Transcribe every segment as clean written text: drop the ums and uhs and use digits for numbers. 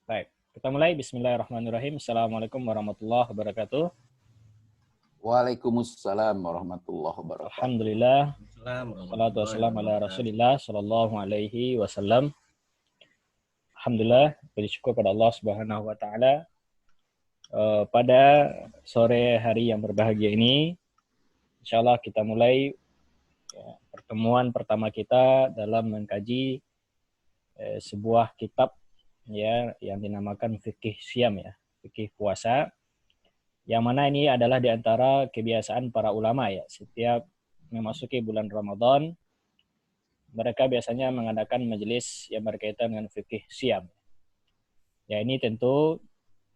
Baik, kita mulai. Bismillahirrahmanirrahim. Assalamualaikum warahmatullahi wabarakatuh. Waalaikumsalam warahmatullahi wabarakatuh. Alhamdulillah. Assalamualaikum Salatu warahmatullahi wassalamu ala wabarakatuh. Rasulillah sallallahu alaihi wasallam. Alhamdulillah, bersyukur pada Allah Subhanahu wa taala pada sore hari yang berbahagia ini. Insyaallah kita mulai pertemuan pertama kita dalam mengkaji sebuah kitab ya yang dinamakan fikih Syam ya, fikih puasa. Yang mana ini adalah di antara kebiasaan para ulama ya. Setiap memasuki bulan Ramadan, mereka biasanya mengadakan majelis yang berkaitan dengan fikih Syam. Ya, ini tentu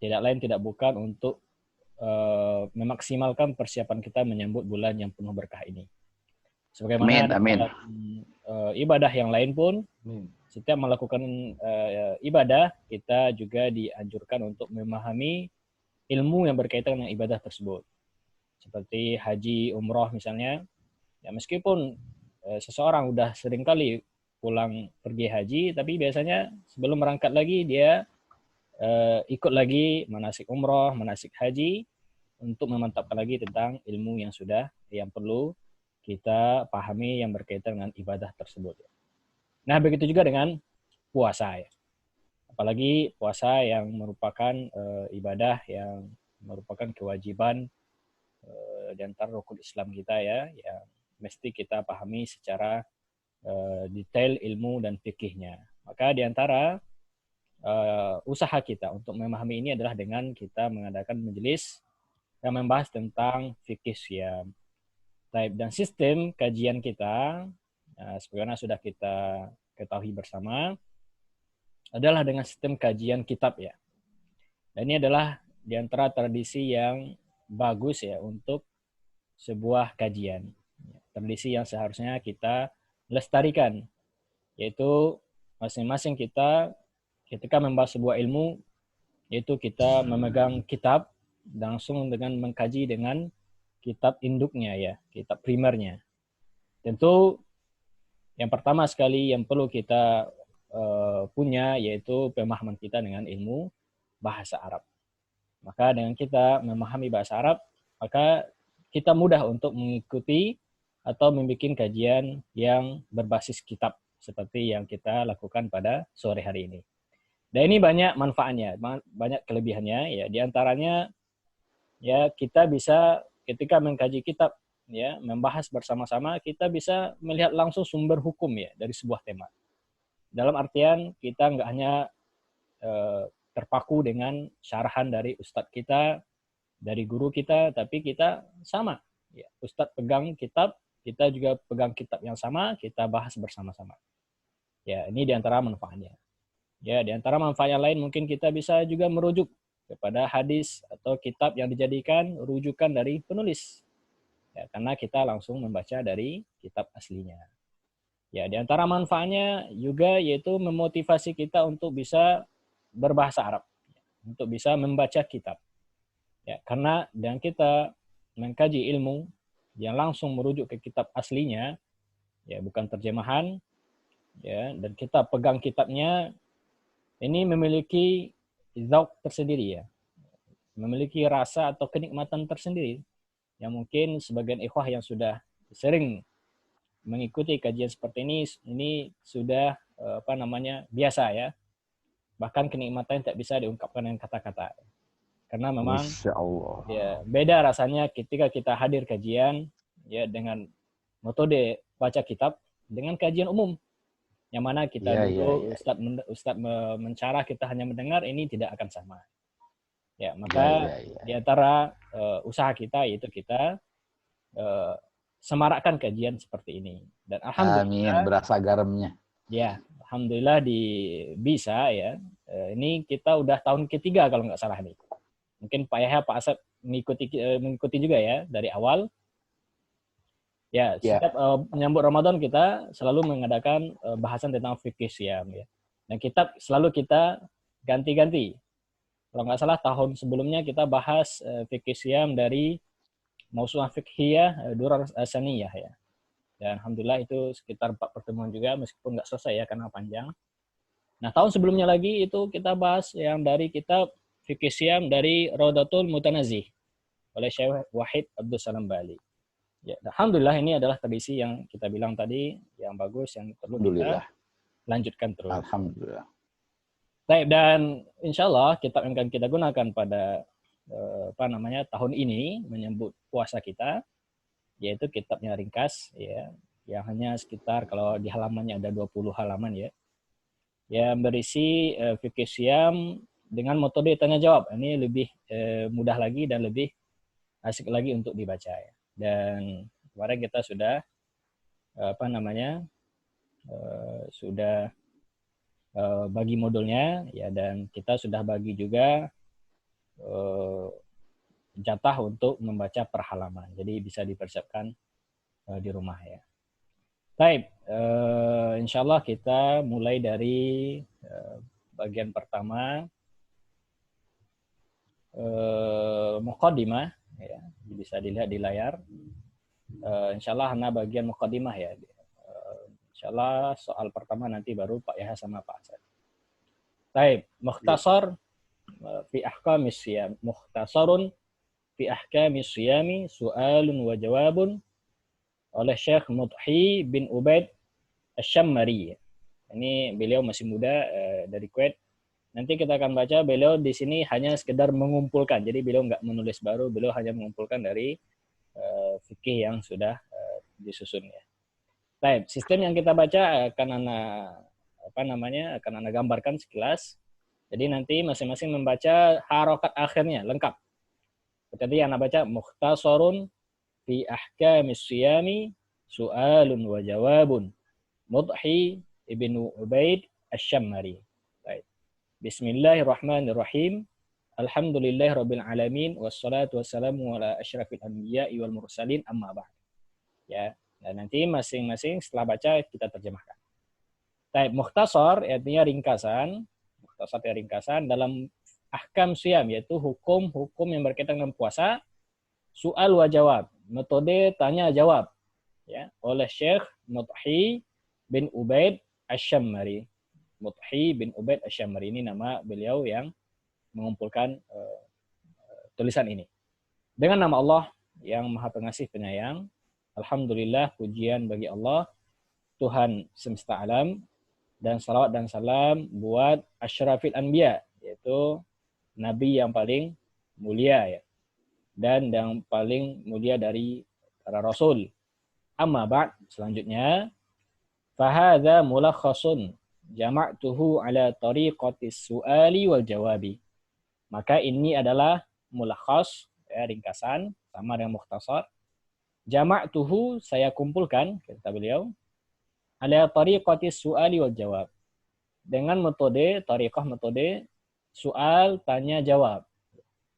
tidak lain tidak bukan untuk memaksimalkan persiapan kita menyambut bulan yang penuh berkah ini. Sebagaimana Amin. dalam ibadah yang lain pun, setiap melakukan ibadah, kita juga dianjurkan untuk memahami ilmu yang berkaitan dengan ibadah tersebut. Seperti haji, umroh misalnya. Ya, meskipun seseorang udah sering kali pulang pergi haji, tapi biasanya sebelum berangkat lagi dia ikut lagi manasik umroh, manasik haji untuk memantapkan lagi tentang ilmu yang perlu kita pahami yang berkaitan dengan ibadah tersebut. Nah, begitu juga dengan puasa ya. Apalagi puasa yang merupakan ibadah yang merupakan kewajiban di antara rukun Islam kita ya, yang mesti kita pahami secara detail ilmu dan fikihnya. Maka di antara usaha kita untuk memahami ini adalah dengan kita mengadakan majelis yang membahas tentang fikih Syam. Dan sistem kajian kita, sebagaimana sudah kita ketahui bersama, adalah dengan sistem kajian kitab ya. Dan ini adalah di antara tradisi yang bagus ya untuk sebuah kajian. Tradisi yang seharusnya kita lestarikan, yaitu masing-masing kita ketika membahas sebuah ilmu, yaitu kita memegang kitab langsung dengan mengkaji dengan kitab induknya ya, kitab primernya. Tentu yang pertama sekali yang perlu kita punya yaitu pemahaman kita dengan ilmu bahasa Arab. Maka dengan kita memahami bahasa Arab, maka kita mudah untuk mengikuti atau membuat kajian yang berbasis kitab seperti yang kita lakukan pada sore hari ini. Dan ini banyak manfaatnya, banyak kelebihannya ya. Di antaranya ya kita bisa ketika mengkaji kitab ya, membahas bersama-sama, kita bisa melihat langsung sumber hukum ya dari sebuah tema. Dalam artian kita nggak hanya terpaku dengan syarahan dari ustadz kita, dari guru kita, tapi kita sama. Ya, ustadz pegang kitab, kita juga pegang kitab yang sama, kita bahas bersama-sama. Ya, ini diantara manfaatnya. Ya, diantara manfaat yang lain mungkin kita bisa juga merujuk kepada hadis atau kitab yang dijadikan rujukan dari penulis. Ya, karena kita langsung membaca dari kitab aslinya. Ya, di antara manfaatnya juga yaitu memotivasi kita untuk bisa berbahasa Arab, untuk bisa membaca kitab. Ya, karena dengan kita mengkaji ilmu yang langsung merujuk ke kitab aslinya, ya bukan terjemahan, ya, dan kita pegang kitabnya, ini memiliki zauq tersendiri ya, memiliki rasa atau kenikmatan tersendiri yang mungkin sebagian ikhwah yang sudah sering mengikuti kajian seperti ini sudah biasa ya. Bahkan kenikmatan tak bisa diungkapkan dengan kata-kata. Karena memang ya beda rasanya ketika kita hadir kajian ya dengan metode baca kitab dengan kajian umum. Yang mana kita Ustadz mencarah, kita hanya mendengar, ini tidak akan sama. Ya, maka di antara usaha kita yaitu kita semarakkan kajian seperti ini. Dan alhamdulillah, Amin, berasa garamnya. Ya, alhamdulillah bisa ya. Ini kita udah tahun ketiga kalau nggak salah nih. Mungkin Pak Yahya, Pak Asep mengikuti juga ya dari awal. Ya, setiap menyambut Ramadan kita selalu mengadakan bahasan tentang fikih Syam ya. Dan kitab selalu kita ganti-ganti. Kalau nggak salah tahun sebelumnya kita bahas fikih Syam dari Mausu'ah Fiqhiyah Durar Saniyah ya. Dan alhamdulillah itu sekitar 4 pertemuan juga meskipun nggak selesai ya karena panjang. Nah, tahun sebelumnya lagi itu kita bahas yang dari kitab Fiqh Siyam dari Raudatul Mutanazih oleh Syekh Wahid Abdul Salam Bali. Ya, alhamdulillah ini adalah tradisi yang kita bilang tadi yang bagus yang perlu kita lanjutkan terus. Alhamdulillah. Baik, dan insya Allah kitab yang akan kita gunakan pada tahun ini menyambut puasa kita, yaitu kitabnya ringkas, ya, yang hanya sekitar kalau di halamannya ada 20 halaman ya, yang berisi fikih Siyam dengan metode tanya jawab. Ini lebih mudah lagi dan lebih asik lagi untuk dibaca ya. Dan kemarin kita sudah sudah bagi modulnya ya, dan kita sudah bagi juga jatah untuk membaca per halaman. Jadi bisa dipersiapkan di rumah ya. Baik, insya Allah kita mulai dari bagian pertama, muqaddimah ya, bisa dilihat di layar. Insya Allah hanya bagian muqaddimah ya. Insya Allah soal pertama nanti baru Pak Yahya sama Pak Asad. Baik, mukhtasar fi ahkamis siyam, mukhtasarun fi ahkamis siyami, su'alun wa jawabun oleh Syekh Mudhi bin Ubaid Asy-Syammari. Ini beliau masih muda dari Kuwait. Nanti kita akan baca, beliau di sini hanya sekedar mengumpulkan. Jadi beliau nggak menulis baru, beliau hanya mengumpulkan dari fikih yang sudah disusun ya. Baik, sistem yang kita baca akan akan gambarkan sekilas. Jadi nanti masing-masing membaca harokat akhirnya lengkap. Tadi yang baca mukhtasarun fi ahkamis siyami, su'alun wa jawabun, Mudhi ibnu Ubaid Asy-Syammari. Baik. Bismillahirrahmanirrahim. Alhamdulillahirabbil alamin wassalatu wassalamu ala asyrafil anbiya'i wal mursalin, amma ba'd. Ya, dan nanti masing-masing setelah baca kita terjemahkan. Baik, mukhtasar artinya ringkasan. Mukhtasar artinya ringkasan dalam ahkam siyam, yaitu hukum-hukum yang berkaitan dengan puasa. Soal wa jawab, metode tanya jawab ya, oleh Syekh Mudhi bin Ubaid Asy-Syammari. Mudhi bin Ubaid Asy-Syammari ini nama beliau yang mengumpulkan tulisan ini. Dengan nama Allah yang Maha Pengasih Penyayang. Alhamdulillah, pujian bagi Allah, Tuhan semesta alam, dan salawat dan salam buat asyrafil anbiya, yaitu nabi yang paling mulia ya, dan yang paling mulia dari para rasul. Amma ba'd, selanjutnya, fahadha mulakhasun jama'tuhu ala tariqatis su'ali wal jawabi. Maka ini adalah mulakhas, ya, ringkasan, sama dengan mukhtasar. Jama'tuhu, saya kumpulkan, kata beliau, ala tariqatis su'ali wal jawab. Dengan metode, tariqah metode, soal, tanya, jawab.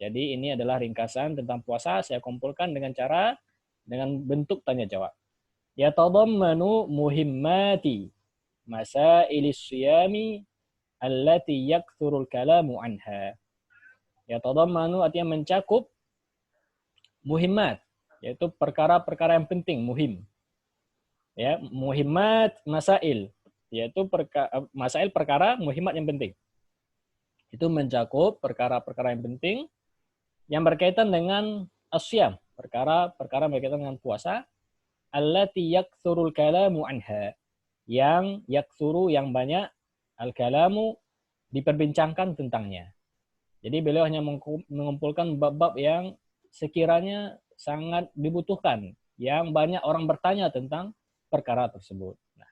Jadi ini adalah ringkasan tentang puasa, saya kumpulkan dengan bentuk tanya jawab. Yatadammanu muhimmati masailis siyami allati yakthurul kalamu anha. Yatadammanu artinya mencakup muhimmat, yaitu perkara-perkara yang penting, muhim. Ya, muhimmat masail, yaitu masail perkara muhimmat yang penting. Itu mencakup perkara-perkara yang penting yang berkaitan dengan asyam, perkara-perkara berkaitan dengan puasa, allati yakthurul kalamu anha, yang yakthuru, yang banyak, al-kalamu, diperbincangkan tentangnya. Jadi beliau hanya mengumpulkan bab-bab yang sekiranya sangat dibutuhkan, yang banyak orang bertanya tentang perkara tersebut. Nah,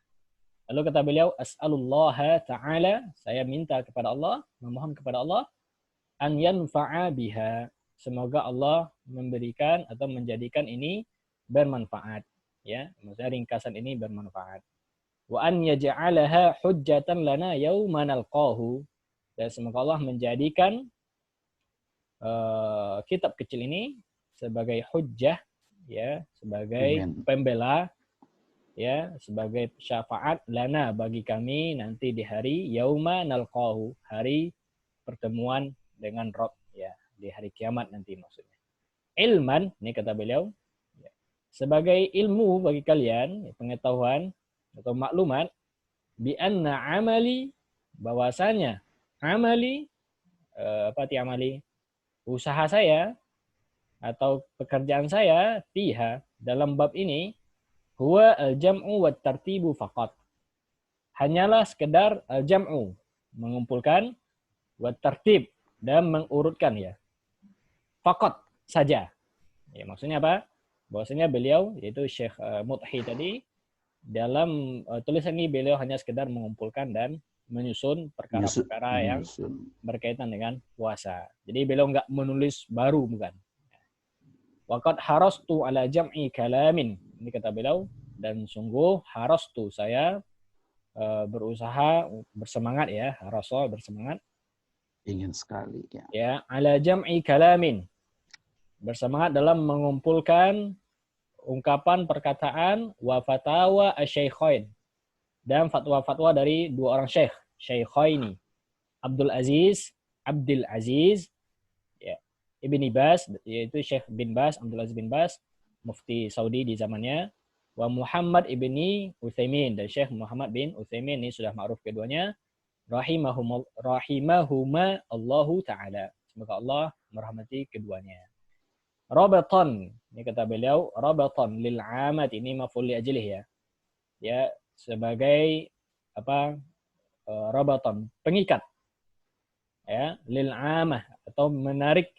lalu kata beliau, as'alullaha ta'ala, saya minta kepada Allah, memohon kepada Allah, an yanfa'a biha, semoga Allah memberikan atau menjadikan ini bermanfaat. Ya, maksudnya ringkasan ini bermanfaat. Wa an yaj'alaha hujjatan lana yauma nalqahu, dan semoga Allah menjadikan kitab kecil ini sebagai hujjah, ya, sebagai pembela, ya, sebagai syafaat lana, bagi kami nanti di hari yauma nalqahu, hari pertemuan dengan Rabb, ya, di hari kiamat nanti maksudnya. Ilman, ini kata beliau, ya, sebagai ilmu bagi kalian, pengetahuan atau maklumat, bi anna amali bahwasanya amali usaha saya atau pekerjaan saya fiha dalam bab ini huwa al-jam'u wa tartibu faqat. Hanyalah sekedar al-jam'u, mengumpulkan, wa tartib, dan mengurutkan ya. Faqat saja. Ya, maksudnya apa? Bahwasanya beliau yaitu Syekh Mudhi tadi dalam tulisan ini beliau hanya sekedar mengumpulkan dan menyusun perkara-perkara yang berkaitan dengan puasa. Jadi beliau nggak menulis baru, bukan. Waqad harastu ala jam'i kalamin. Ini kata beliau, dan sungguh harastu, saya berusaha, bersemangat ya, harasa bersemangat. Ingin sekali ya. Ya, ala jam'i kalamin. Bersemangat dalam mengumpulkan ungkapan perkataan wa fatawa asy-syaikhain dan fatwa-fatwa dari dua orang syekh, Syaikhaini, Abdul Aziz ya, Ibni Baz, yaitu Syekh bin Baz, Abdul Aziz bin Baz, mufti Saudi di zamannya, wa Muhammad ibni Utsaimin, dan Syekh Muhammad bin Utsaimin, ini sudah ma'ruf keduanya, rahimahuma Allahu taala. Semoga Allah merahmati keduanya. Rabatan, ini kata beliau, rabatan lil amat, ini maf'ul li ajlih ya. Ya, sebagai apa? Rabatan, pengikat. Ya, lil amah, atau menarik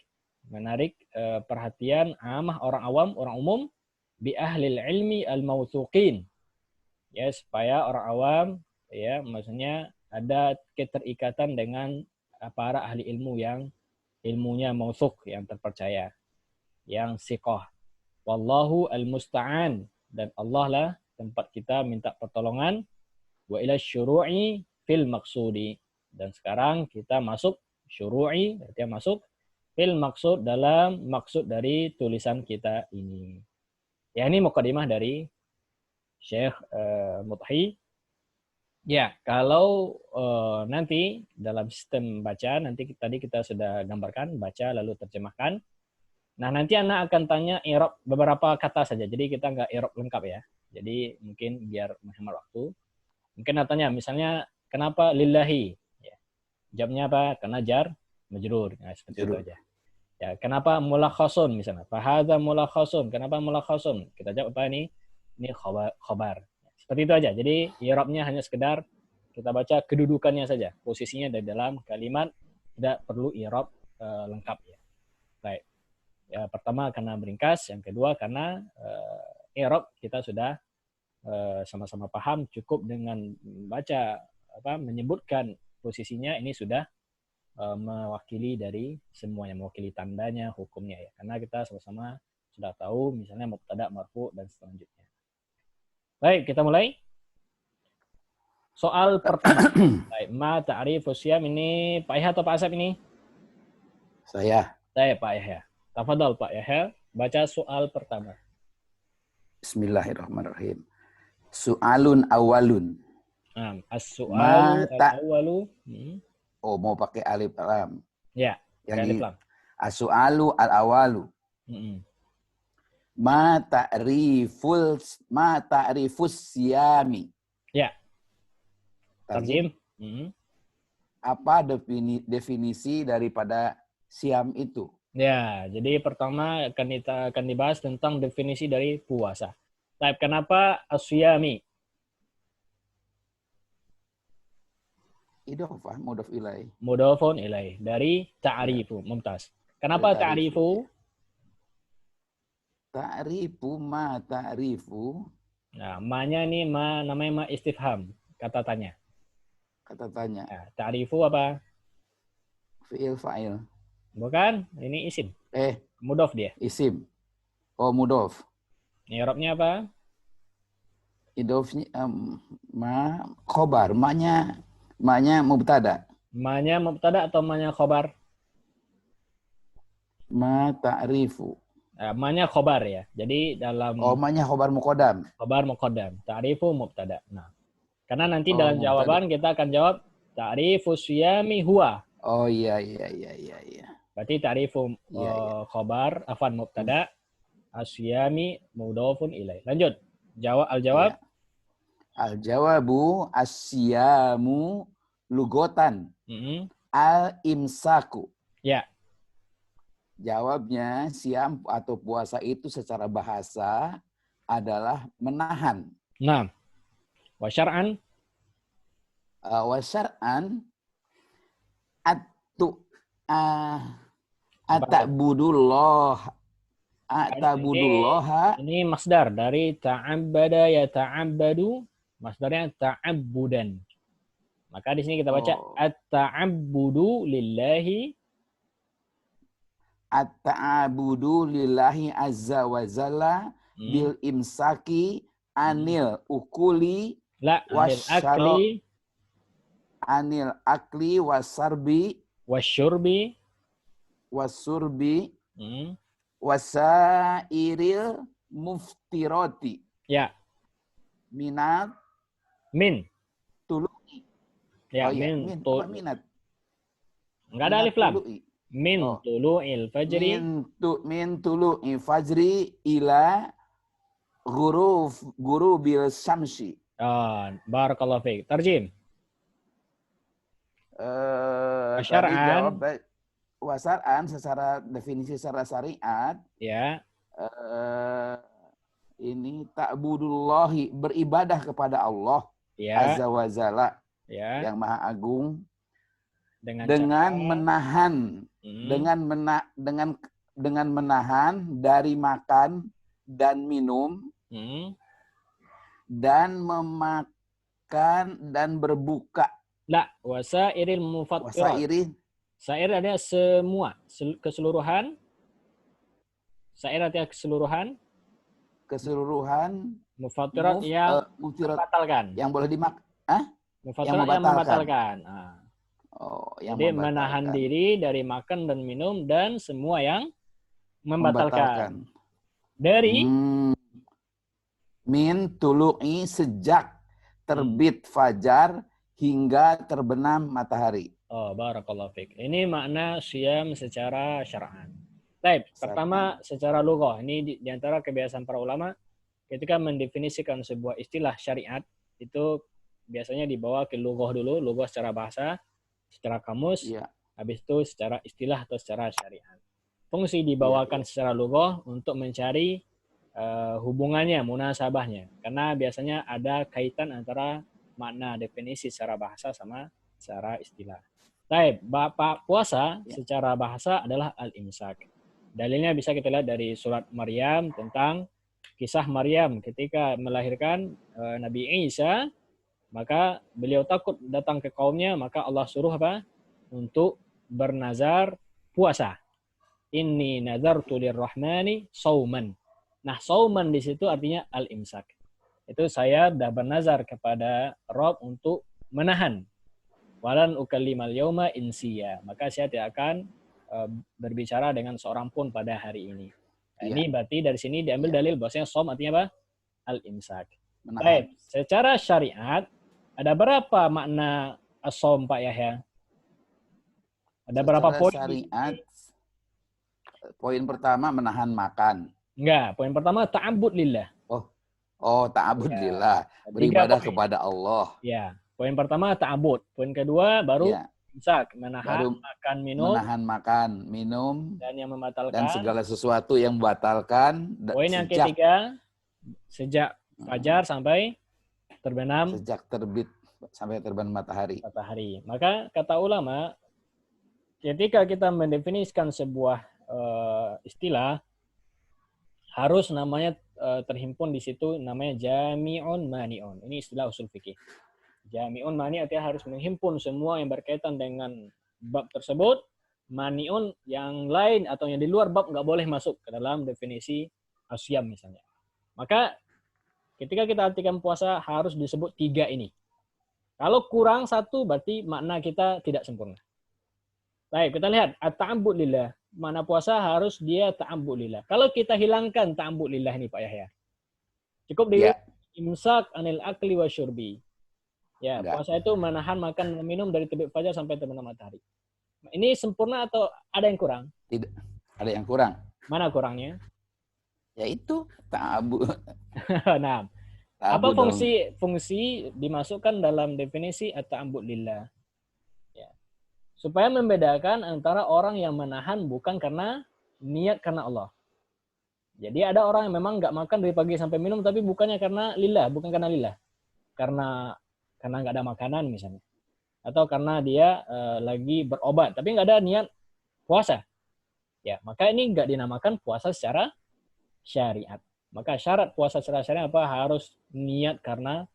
perhatian amah, orang awam, orang umum, bi ahlil ilmi al mawthuqin. Ya, supaya orang awam ya, maksudnya ada keterikatan dengan para ahli ilmu yang ilmunya mautsuk, yang terpercaya, yang siqah. Wallahu al-musta'an, dan Allah lah tempat kita minta pertolongan. Wa ila syuru'i fil maqsudi, dan sekarang kita masuk syuru'i, artinya masuk fil maqsud, dalam maksud dari tulisan kita ini. Ya, ini mukadimah dari Syekh Mudhi. Ya, kalau nanti dalam sistem baca, nanti tadi kita sudah gambarkan, baca lalu terjemahkan. Nah, nanti Anda akan tanya i'rab beberapa kata saja. Jadi kita nggak i'rab lengkap ya. Jadi mungkin biar menghemat waktu. Mungkin tanya, misalnya kenapa lillahi? Ya. Jawabnya apa? Karena jar, majrur. Nah, seperti itu aja. Ya, kenapa mulakhasun misalnya? Fahadza mulakhasun. Kenapa mulakhasun? Kita jawab apa ini? Ini khabar. Seperti itu aja. Jadi i'rabnya hanya sekedar kita baca kedudukannya saja. Posisinya di dalam kalimat, tidak perlu i'rab lengkap ya. Baik. Ya, pertama karena meringkas, yang kedua karena i'rab kita sudah sama-sama paham, cukup dengan baca menyebutkan posisinya, ini sudah mewakili dari semuanya, mewakili tandanya, hukumnya ya. Karena kita sama-sama sudah tahu misalnya mubtada, marfu, dan selanjutnya. Baik, kita mulai. Soal pertama. Baik, ma ta'rifu syiyam, ini Pak Yahya atau Pak Asep ini? Saya Pak Yahya. Tafadhal Pak Yahya, baca soal pertama. Bismillahirrahmanirrahim. Su'alun awalun. As-su'alu al-awalu. Oh, mau pakai alif lam. Ya, yang alif lam. As-su'alu al-awalu. Ma ta'rifus siyami. Ya. Tarjim. Apa definisi daripada siam itu? Ya, jadi pertama akan dibahas tentang definisi dari puasa. Tapi kenapa asyami? Idhofah, mudhof ilaih. Mudhofun ilaih, dari ta'rifu, mumtaz. Kenapa ta'rifu? Ta'rifu, ma ta'rifu. Nah, ma-nya ini namanya ma istifham, kata tanya. Kata tanya. Nah, ta'rifu apa? Fi'il fa'il. Bukan, ini isim. Mudhof dia. Isim. Oh, mudhof. I'rabnya apa? Idhofnya khobar. Ma-nya mubtada. Ma-nya mubtada atau ma-nya khobar? Ma ta'rifu. Ma-nya khobar ya. Jadi dalam ma-nya khobar muqaddam. Khobar muqaddam. Ta'rifu mubtada. Nah, karena nanti dalam jawaban kita akan jawab ta'rifu syiyami huwa. Oh iya. Berarti ta'rifu khobar, afan mubtada, asyami mudhofun ilaih. Lanjut. Al-jawab. Al-jawabu asyamu lugotan al-imsaku. Ya. Jawabnya, siam atau puasa itu secara bahasa adalah menahan. Nah, wa syar'an Wa syar'an Ta'budullaha. Ini masdar dari ta'abbada ya ta'abbadu, masdarnya ta'abbudan. Maka di sini kita baca at-ta'abbudu lillahi. At-ta'abudu lillahi azza wa jalla bil imsaki anil ukuli anil akli wasarbi wasurbi wasairil muftiroti. Ya. Min tulu'i. Ya, minat. Enggak ada alif lam. Min tulu'il fajri. Min tulu'i fajri ila gurubil syamsi. Barakallahu fiik. Tarjim. Syar'an. Wasar'an secara definisi secara syariat. Ya. Ini ta'budullahi, beribadah kepada Allah. Ya. Azza wa jalla. Ya. Yang Maha Agung. Dengan menahan dengan menahan dari makan dan minum dan memakan dan berbuka. Wasairil mufattirat. Sair artinya semua, keseluruhan. Sair artinya keseluruhan. Mufattirat yang membatalkan. Yang boleh dimakan. Mufattirat yang membatalkan. Jadi menahan diri dari makan dan minum dan semua yang membatalkan. Dari min tulu'i, sejak terbit fajar hingga terbenam matahari. Barakallahu fiik. Ini makna siyam secara syar'an. Baik, pertama secara lughah. Ini di antara kebiasaan para ulama ketika mendefinisikan sebuah istilah syariat itu biasanya dibawa ke lughah dulu, lughah secara bahasa, secara kamus, habis itu secara istilah atau secara syariat. Fungsi dibawakan secara lughah untuk mencari hubungannya, munasabahnya. Karena biasanya ada kaitan antara makna definisi secara bahasa sama secara istilah. Baik, puasa secara bahasa adalah al-imsak. Dalilnya bisa kita lihat dari surat Maryam tentang kisah Maryam ketika melahirkan Nabi Isa. Maka beliau takut datang ke kaumnya, maka Allah suruh apa? Untuk bernazar puasa. Inni nazartu lirrahmani sauman. Nah, sauman di situ artinya al-imsak. Itu saya dah bernazar kepada Rabb untuk menahan. Walan ukallimal yauma insiya. Maka saya tidak akan berbicara dengan seorang pun pada hari ini. Nah, ini berarti dari sini diambil dalil bahwasanya saum artinya apa? Al-imsak. Baik, secara syariat ada berapa makna as-shaum, Pak Yahya? Ada berapa poin? Syariat, poin pertama menahan makan. Enggak, poin pertama ta'abbud lillah. Ta'abbud lillah, beribadah kepada Allah. Ya, poin pertama ta'abbud. Poin kedua baru imsak, menahan makan minum dan yang membatalkan dan segala sesuatu yang membatalkan. Poin yang ketiga sejak fajar sampai terbenam, sejak terbit sampai terbenam matahari. Maka kata ulama, ketika kita mendefinisikan sebuah istilah, harus namanya terhimpun di situ namanya jami'un mani'un. Ini istilah usul fikih. Jami'un mani' artinya harus menghimpun semua yang berkaitan dengan bab tersebut. Mani'un yang lain atau yang di luar bab nggak boleh masuk ke dalam definisi asyam misalnya. Maka ketika kita artikan puasa harus disebut 3 ini. Kalau kurang 1 berarti makna kita tidak sempurna. Baik, kita lihat at-ta'abbud lillah. Makna puasa harus dia ta'abbud lillah. Kalau kita hilangkan ta'abbud lillah ini Pak Yahya. Cukup di imsak anil akli wa syurbi. Ya, puasa itu menahan makan dan minum dari terbit fajar sampai terbenam matahari. Ini sempurna atau ada yang kurang? Tidak, ada yang kurang. Mana kurangnya? Yaitu ta'abbud. Nah, apa fungsi dimasukkan dalam definisi at-ta'abbud lillah? Supaya membedakan antara orang yang menahan bukan karena niat karena Allah. Jadi ada orang yang memang nggak makan dari pagi sampai minum, tapi bukannya karena lillah, bukan karena lillah. Karena nggak ada makanan misalnya. Atau karena dia lagi berobat, tapi nggak ada niat puasa. Ya, maka ini nggak dinamakan puasa secara syariat. Maka syarat puasa secara syariat apa? Harus niat karena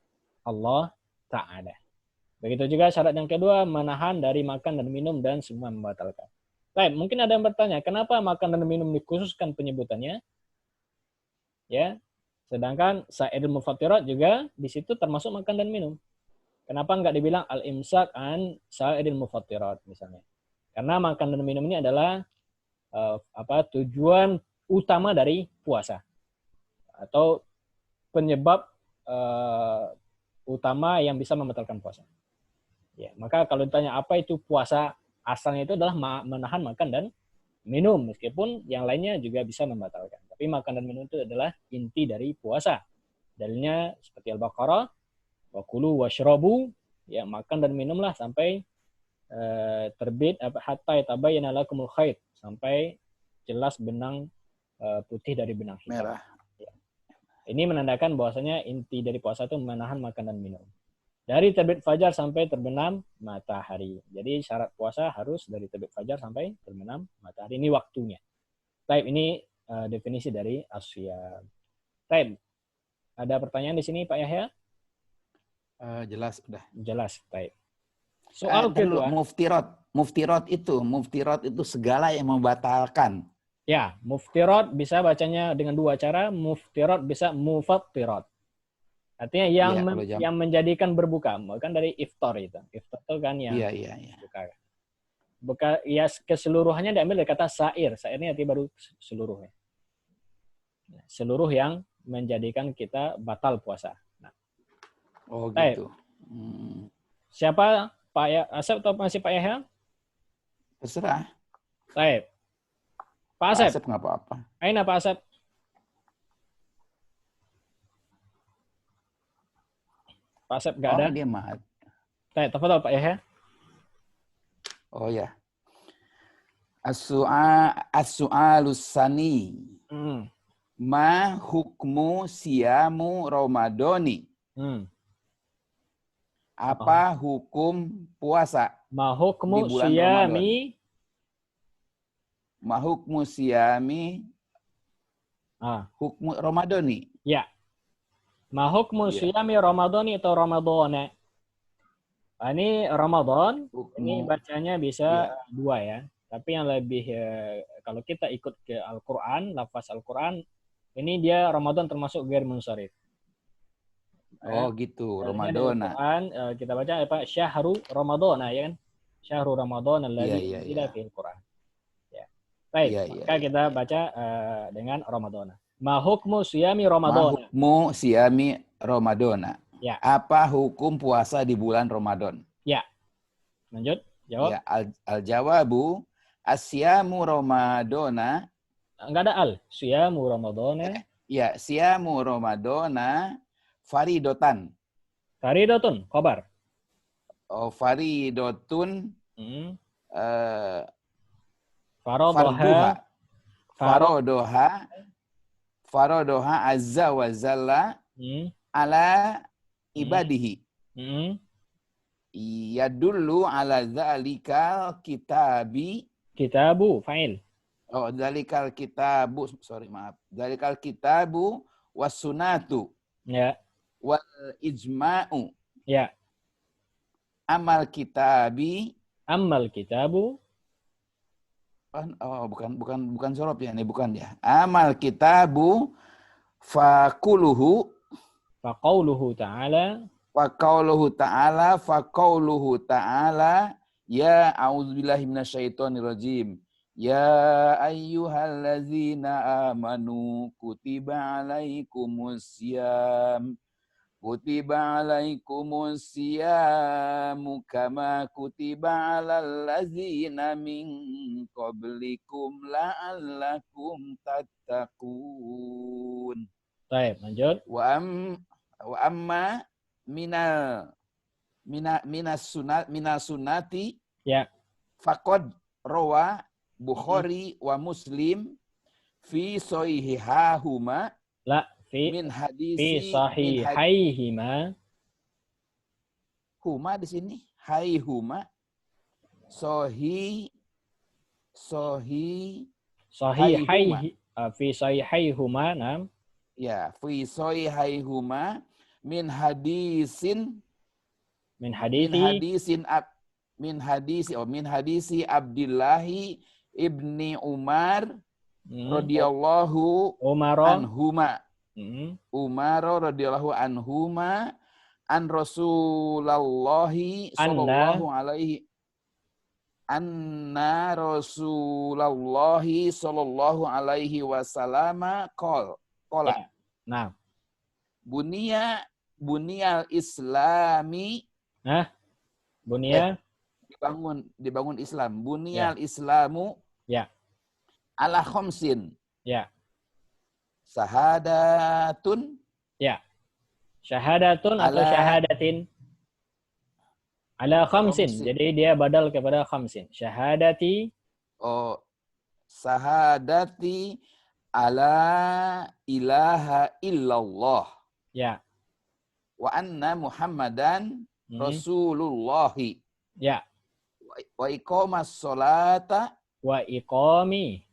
Allah Ta'ala. Begitu juga syarat yang kedua, menahan dari makan dan minum dan semua membatalkan. Baik, mungkin ada yang bertanya, kenapa makan dan minum dikhususkan penyebutannya? Ya, sedangkan sa'idul mufattirat juga di situ termasuk makan dan minum. Kenapa nggak dibilang al-imsak an sa'idul mufattirat misalnya? Karena makan dan minum ini adalah tujuan utama dari puasa atau penyebab utama yang bisa membatalkan puasa. Ya, maka kalau ditanya apa itu puasa, asalnya itu adalah menahan makan dan minum, meskipun yang lainnya juga bisa membatalkan. Tapi makan dan minum itu adalah inti dari puasa. Dalilnya seperti Al-Baqarah, wa kulu washrabu, ya makan dan minumlah sampai terbit hatta yatabayyana lakumul khayt, sampai jelas benang putih dari benang hitam. Merah. Ya. Ini menandakan bahwasanya inti dari puasa itu menahan makan dan minum. Dari terbit fajar sampai terbenam matahari. Jadi syarat puasa harus dari terbit fajar sampai terbenam matahari. Ini waktunya. Taib, ini definisi dari asyam. Taib, ada pertanyaan di sini Pak Yahya? Jelas, udah. Jelas, taib. Soal kedua. Muftirat itu segala yang membatalkan. Ya, muftirat bisa bacanya dengan dua cara. Muftirat bisa mufattirat. Artinya yang menjadikan berbuka, bukan dari iftar itu. Iftar itu kan yang buka. Buka ya keseluruhannya diambil dari kata sair. Sair ini artinya baru seluruhnya. Seluruh yang menjadikan kita batal puasa. Nah. Oh gitu. Siapa Pak Asep atau masih Pak Yahya? Terserah. Baik. Pak Asep. Pak Asep nggak apa-apa. Aina Pak Asep. Pak Asep nggak ada? Dia mah. Tafadhol Pak Yahya. Oh ya. As-su'alus sani. Ma hukmu siyamu Ramadhani? Apa hukum puasa? Ma hukmu siyami? Ma hukmu siyami? Hukmu Ramadhani. Ya. Ma hukmu siyami Ramadhani atau Ramadhana? Ini Ramadan, ini bacanya bisa dua ya. Tapi yang lebih, kalau kita ikut ke Al-Quran, lafaz Al-Quran, ini dia Ramadan termasuk ghair munsharif. Oh gitu, Ramadana. Kita baca apa? Syahru Ramadana, ya kan? Syahru Ramadana alladzi unzila fihil Quran. Ya. Baik, maka kita baca dengan Ramadana. Ma hukmu siyami Ramadana? Ma hukmu siyami Ramadana? Ya. Apa hukum puasa di bulan Ramadan? Ya. Lanjut, jawab. Ya, al-jawabu asyamu Ramadana. Enggak ada al. Siyamu Ramadana. Ya, siyamu Ramadana faridotan. Faridotun, khabar. Oh, faridotun. Farodoha azza wa zalla ala ibadihi. Yadullu ala zalikal kitabu fa'il. Oh, zalikal kitabu, zalikal kitabu wasunatu. Ya. Wal ijma'u. Ya. Amal kitabu. Oh, bukan sorob ya, ini bukan ya. Amal kitabu faqauluhu ta'ala ya a'udzubillahi minasyaitonir rajim. Ya ayyuhallazina amanu kutiba alaikumus siyamu kama kutiba alal ladzina min qablikum la'allakum tattaqun. Baik, lanjut. Wa amma minas sunati ya faqad rawa Bukhari wa Muslim fi sahihahuma La min fi hadisi sahihaihima. huma di sini haihuma sohi Sahihaihi fi sahihaihuma. Nam. ya fi sahihaihuma min hadisin Min hadisi Abdillahi ibni Umar radhiyallahu Umar radhiyallahu anhuma an Rasulullahi sallallahu alaihi anna Rasulullahi sallallahu alaihi wasallam qala Ya. Nah, bunyal islami bunia dibangun Islam. Bunyal Islamu ya. ala khamsin. Ya. Sahadatun. Ya. Syahadatun atau syahadatin? Ala khamsin. Jadi dia badal kepada khamsin. Syahadati. Oh, sahadati ala ilaha illallah. Ya. Wa anna Muhammadan Rasulullahi. Ya. Wa iqamas sholata. Wa iqami.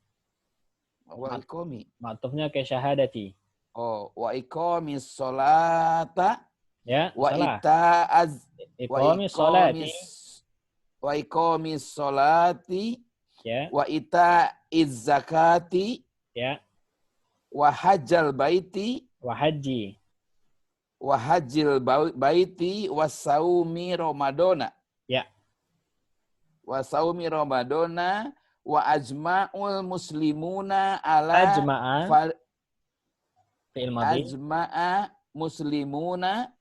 Maktubnya ke syahadati. Oh, wa iqamis sholata. Ya, wa salah. Iqamis sholati. Wa iqamis sholati. Ya. Wa ita'iz zakati. Ya. Wa hajjal baiti. Wa haji. Wa hajjil baiti wa saumi ramadana. Ya. Wa saumi ramadana wa ajma'ul muslimuna ala ajma'a muslimuna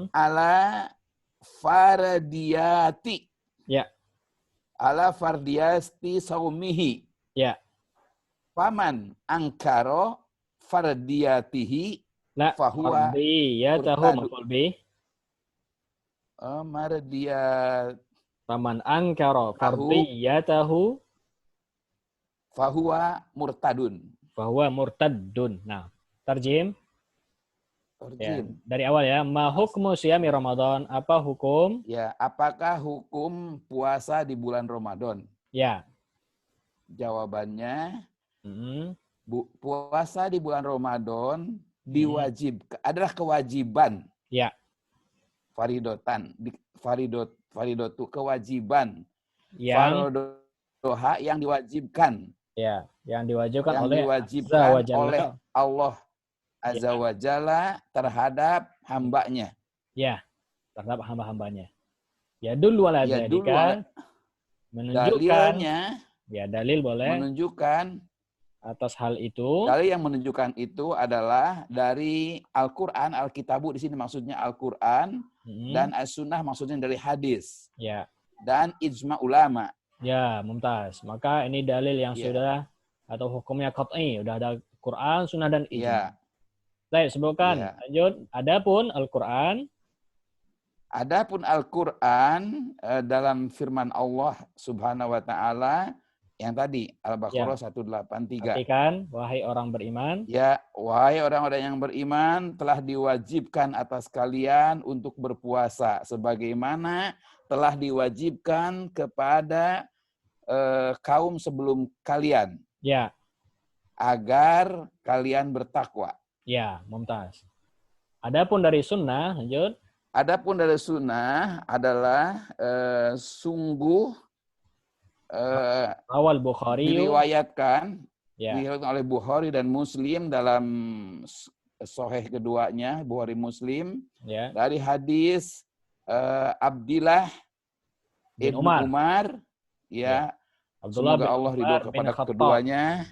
ala fardiyati. Ya. Ala fardiyati saumihi. Ya. Paman angkaro fardiyatihi La fahuwa fardiyatahu maf'ul bih. Mardiyat Paman angkara fardiyatahu fahuwa murtadun. bahwa murtadun. Nah, tarjim. Ya, Tarjim. dari awal ya. Ma hukmu siyami Ramadan? Apa hukum? Ya, apakah hukum puasa di bulan Ramadan? Ya. Jawabannya, puasa di bulan Ramadan adalah kewajiban. Ya. Faridotan, faridotu kewajiban. Farodoha yang diwajibkan. Ya, yang diwajibkan yang oleh Allah Azza wa Jalla terhadap hambanya. Ya, terhadap hamba-hambanya. Ya dulu ala dzalika menunjukkan dalil boleh menunjukkan atas hal itu. Dalil yang menunjukkan itu adalah dari Al-Qur'an, Al-Kitabu di sini maksudnya Al-Qur'an dan As-Sunnah maksudnya dari hadis. Ya. Dan ijma ulama. Ya, mumtaz. Maka ini dalil yang sudah atau hukumnya qat'i, sudah ada Quran, Sunnah dan ijma. Baik, sebutkan. Lanjut. Adapun Al-Qur'an dalam firman Allah Subhanahu wa taala yang tadi Al-Baqarah 183. Artikan, wahai orang beriman. Ya, wahai orang-orang yang beriman, telah diwajibkan atas kalian untuk berpuasa sebagaimana telah diwajibkan kepada kaum sebelum kalian. Ya. Agar kalian bertakwa. Ya, mumtaz. Adapun dari sunnah, lanjut. Adapun dari sunnah adalah sungguh awal Bukhari diriwayatkan oleh Bukhari dan Muslim dalam Sahih keduanya, Bukhari Muslim, dari hadis Abdillah bin Umar, Abdullah semoga Allah ridho kepada keduanya.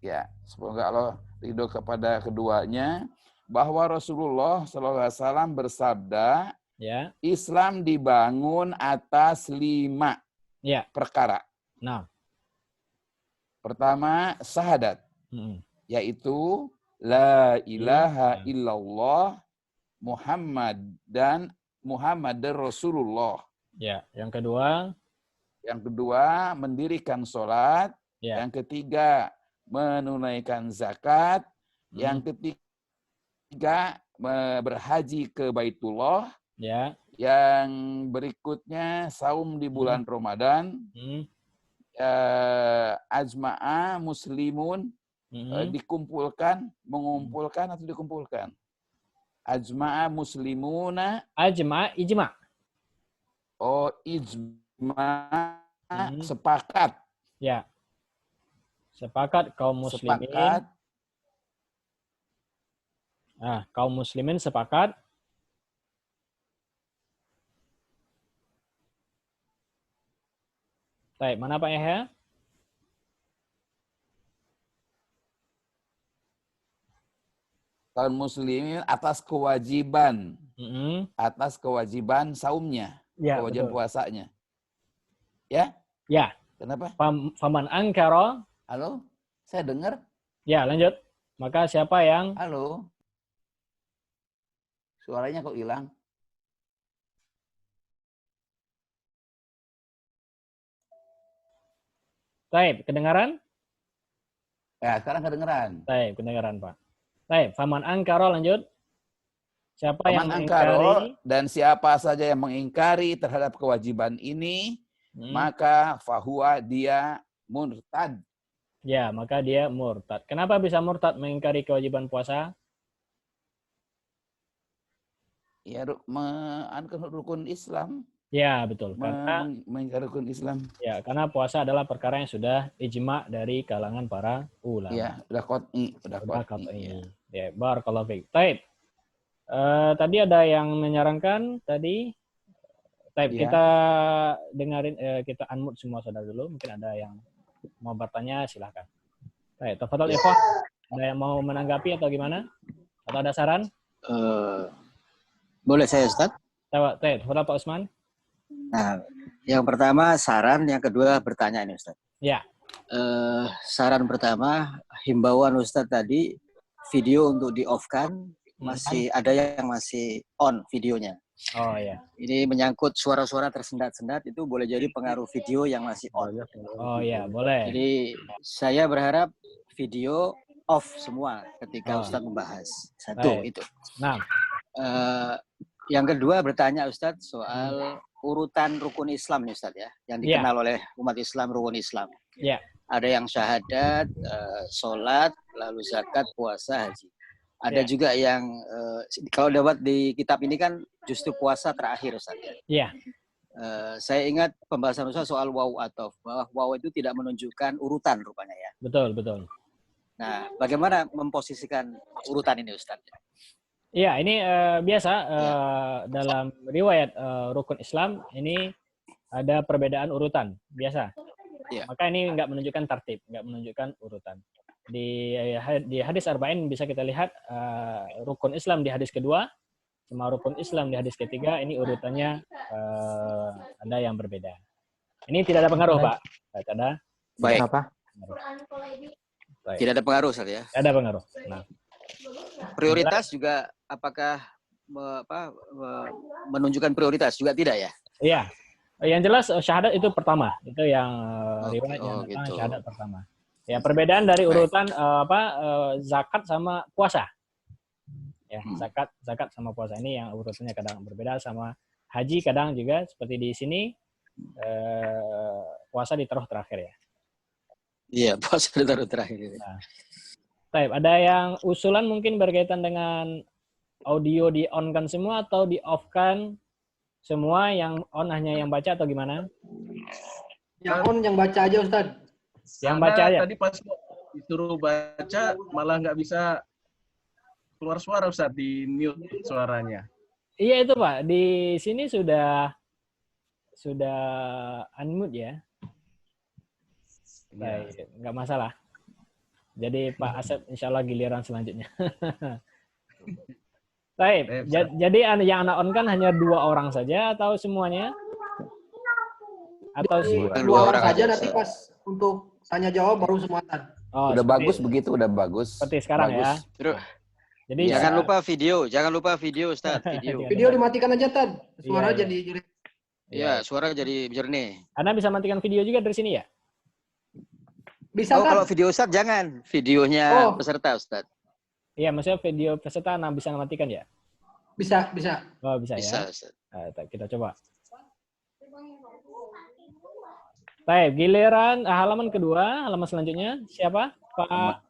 Ya, semoga Allah ridho kepada keduanya, bahwa Rasulullah SAW bersabda, Islam dibangun atas 5 perkara. Nah, pertama syahadat, yaitu la ilaha illallah Muhammad Rasulullah. Ya, yang kedua Yang kedua, mendirikan sholat. Ya. Yang ketiga, menunaikan zakat. Yang ketiga, berhaji ke Baitullah. Ya. Yang berikutnya, saum di bulan Ramadan. Ajma'a muslimun, dikumpulkan, mengumpulkan atau dikumpulkan. Ajma'a muslimuna. Ijma. Oh, ijma, sepakat. Ya. Sepakat kaum muslimin. Sepakat. Nah, kaum muslimin sepakat. Baik, mana Pak Yahya? Kaum muslimin atas kewajiban. Atas kewajiban saumnya. Ya, kewajiban betul. puasanya. Ya? Ya. Kenapa? Faman angkara. Halo? Saya dengar. Ya, lanjut. Maka siapa yang... Halo? Suaranya kok hilang? Baik, kedengaran? Ya, sekarang kedengaran. Baik, kedengaran, Pak. Baik, faman angkara, lanjut. Siapa yang Faman mengingkari? angkaro, dan siapa saja yang mengingkari terhadap kewajiban ini, maka fahuwa dia murtad. Ya, maka dia murtad. Kenapa bisa murtad mengingkari kewajiban puasa? Ya, rukun Islam. Ya, betul. Karena mengingkari rukun Islam. Ya, karena puasa adalah perkara yang sudah ijma dari kalangan para ulama. Ya, udah qat'i. Ya, barakallahu fiik. Taib. Tadi ada yang menyarankan tadi. Taib, ya. Kita dengarin, kita unmute semua saudara dulu. Mungkin ada yang mau bertanya, silakan. Taib, tafadhol ikhwah. Ada yang mau menanggapi atau gimana? Atau ada saran? Boleh saya, Ustaz? Taib, tafadhol Pak Usman. Nah, yang pertama saran, yang kedua bertanya ini, Ustaz. Ya. Saran pertama, himbauan Ustaz tadi, video untuk di-off-kan, masih ada yang masih on videonya. Oh ya. Ini menyangkut suara-suara tersendat-sendat, itu boleh jadi pengaruh video yang masih on. Oh ya, boleh. Jadi saya berharap video off semua ketika Ustaz membahas. Satu, itu. Nah. Yang kedua bertanya Ustaz soal urutan rukun Islam nih Ustaz ya, yang dikenal oleh umat Islam rukun Islam. Ya. Ada yang syahadat, sholat, lalu zakat, puasa, haji. Ada juga yang kalau dapat di kitab ini kan justru puasa terakhir Ustaz ya. Iya. Saya ingat pembahasan Ustaz soal waw atau bahwa waw itu tidak menunjukkan urutan rupanya ya. Betul, betul. Nah, bagaimana memposisikan urutan ini Ustaz? Iya, ini biasa dalam riwayat rukun Islam ini ada perbedaan urutan biasa. Ya. Maka ini nggak menunjukkan tartib, nggak menunjukkan urutan. Di hadis arba'in bisa kita lihat rukun Islam di hadis kedua sama rukun Islam di hadis ketiga ini urutannya ada yang berbeda. Ini tidak ada pengaruh, Pak. Tidak ada. Baik. Apa? Tidak ada pengaruh Ustaz ya. Tidak ada pengaruh. Nah. Prioritas juga apakah menunjukkan prioritas juga tidak ya? Iya. Yang jelas syahadat itu pertama. Itu yang riwayat yang gitu. Syahadat pertama. Ya, perbedaan dari urutan zakat sama puasa. Ya, zakat sama puasa ini yang urutannya kadang berbeda, sama haji kadang juga seperti di sini puasa ditaruh terakhir ya. Iya, puasa ditaruh terakhir. Nah. Baik, ada yang usulan mungkin berkaitan dengan audio di-on-kan semua atau di-off-kan semua, yang on hanya yang baca atau gimana? Yang on yang baca aja Ustaz. Yang baca aja. Tadi pas disuruh baca malah nggak bisa keluar suara Ustaz, di mute suaranya. Iya itu Pak, di sini sudah unmute ya. Baik, nggak masalah. Jadi Pak Asep insya Allah giliran selanjutnya. Baik, jadi yang anak on kan hanya 2 orang saja atau semuanya? Atau 2 orang saja, nanti pas untuk tanya jawab baru semua. Oh, udah bagus begitu, udah bagus. Seperti sekarang bagus. Ya. Jadi jangan lupa video Ustaz, video. Video dimatikan aja Tad. Suara jadi jelek. Ya, suara jadi jernih. Anda bisa matikan video juga dari sini ya? Bisa kan? Kalau video Ustadz jangan, videonya Oh. peserta Ustadz. Iya, maksudnya video peserta Anda bisa matikan ya? Bisa. Oh, bisa Bisa ya. Ustadz. Kita coba. Baik, giliran halaman kedua, halaman selanjutnya siapa? Pak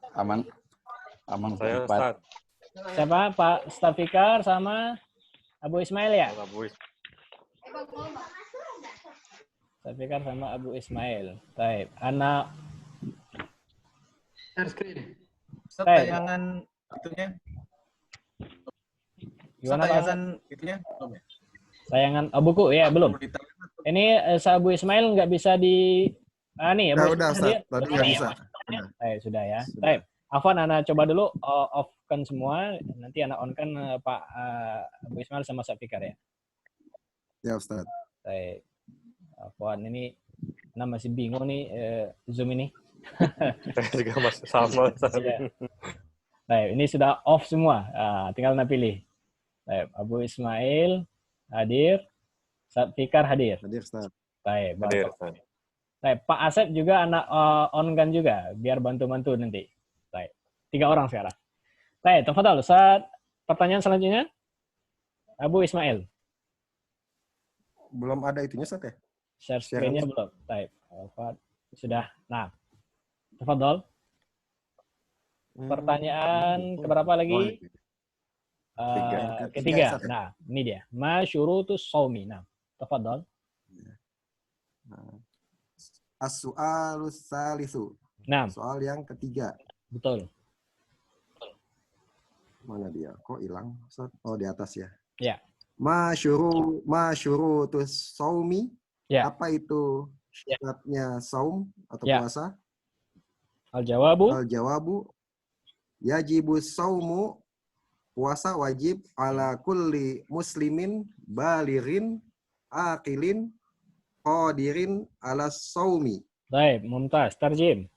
Aman Saya keempat. Ustaz. siapa? Pak Stafikar sama Abu Ismail ya? Abu Stafikar sama Abu Ismail. Baik, anak Share screen. Ustaz, Baik. tayangan itunya. Ustaz, gimana Pak? tayangan itunya belum ya? Tayangan buku ya belum. Perlu ditayangan. Ini Abu Ismail nggak bisa di nih Abu Udah, Ismail Ustaz. Tadi nggak bisa. Baik, sudah ya. Baik. Afwan, Ana coba dulu off-kan semua, nanti Ana on-kan Pak Abu Ismail sama Stafikar ya. Ya, Ustaz. Baik. Afwan, ini Ana masih bingung nih Zoom ini. Saya juga masih sama. Iya. Baik, ini sudah off semua. Tinggal Ana pilih. Baik, Abu Ismail hadir, Stafikar hadir. Hadir, Ustaz. Baik, Hadir, Bapak. Ustaz. Baik, Pak Asep juga anak on-kan juga, biar bantu-bantu nanti. Baik, 3 orang sekarang. Baik, tafadhal Ustaz. Pertanyaan selanjutnya, Abu Ismail. Belum ada itunya, Ustaz ya? Share screen-nya belum? Baik, sudah. Nah, tafadhal. Pertanyaan keberapa lagi? Ketiga. Nah, ini dia. Ma syurutus shaumi. Nah, tafadhal. As-su'alus salisu. Nah, Soal yang ketiga. betul. Mana dia? Kok hilang, Ustaz? Oh, di atas ya. Ya. Ma syurutus shaumi. Ya. Apa itu syaratnya saum atau Ya. puasa? Al-jawabu. Al-jawabu yajibus saumu, puasa wajib ala kulli muslimin balighin aqilin qadirin ala saumi. Baik, mumtaz. Tarjim.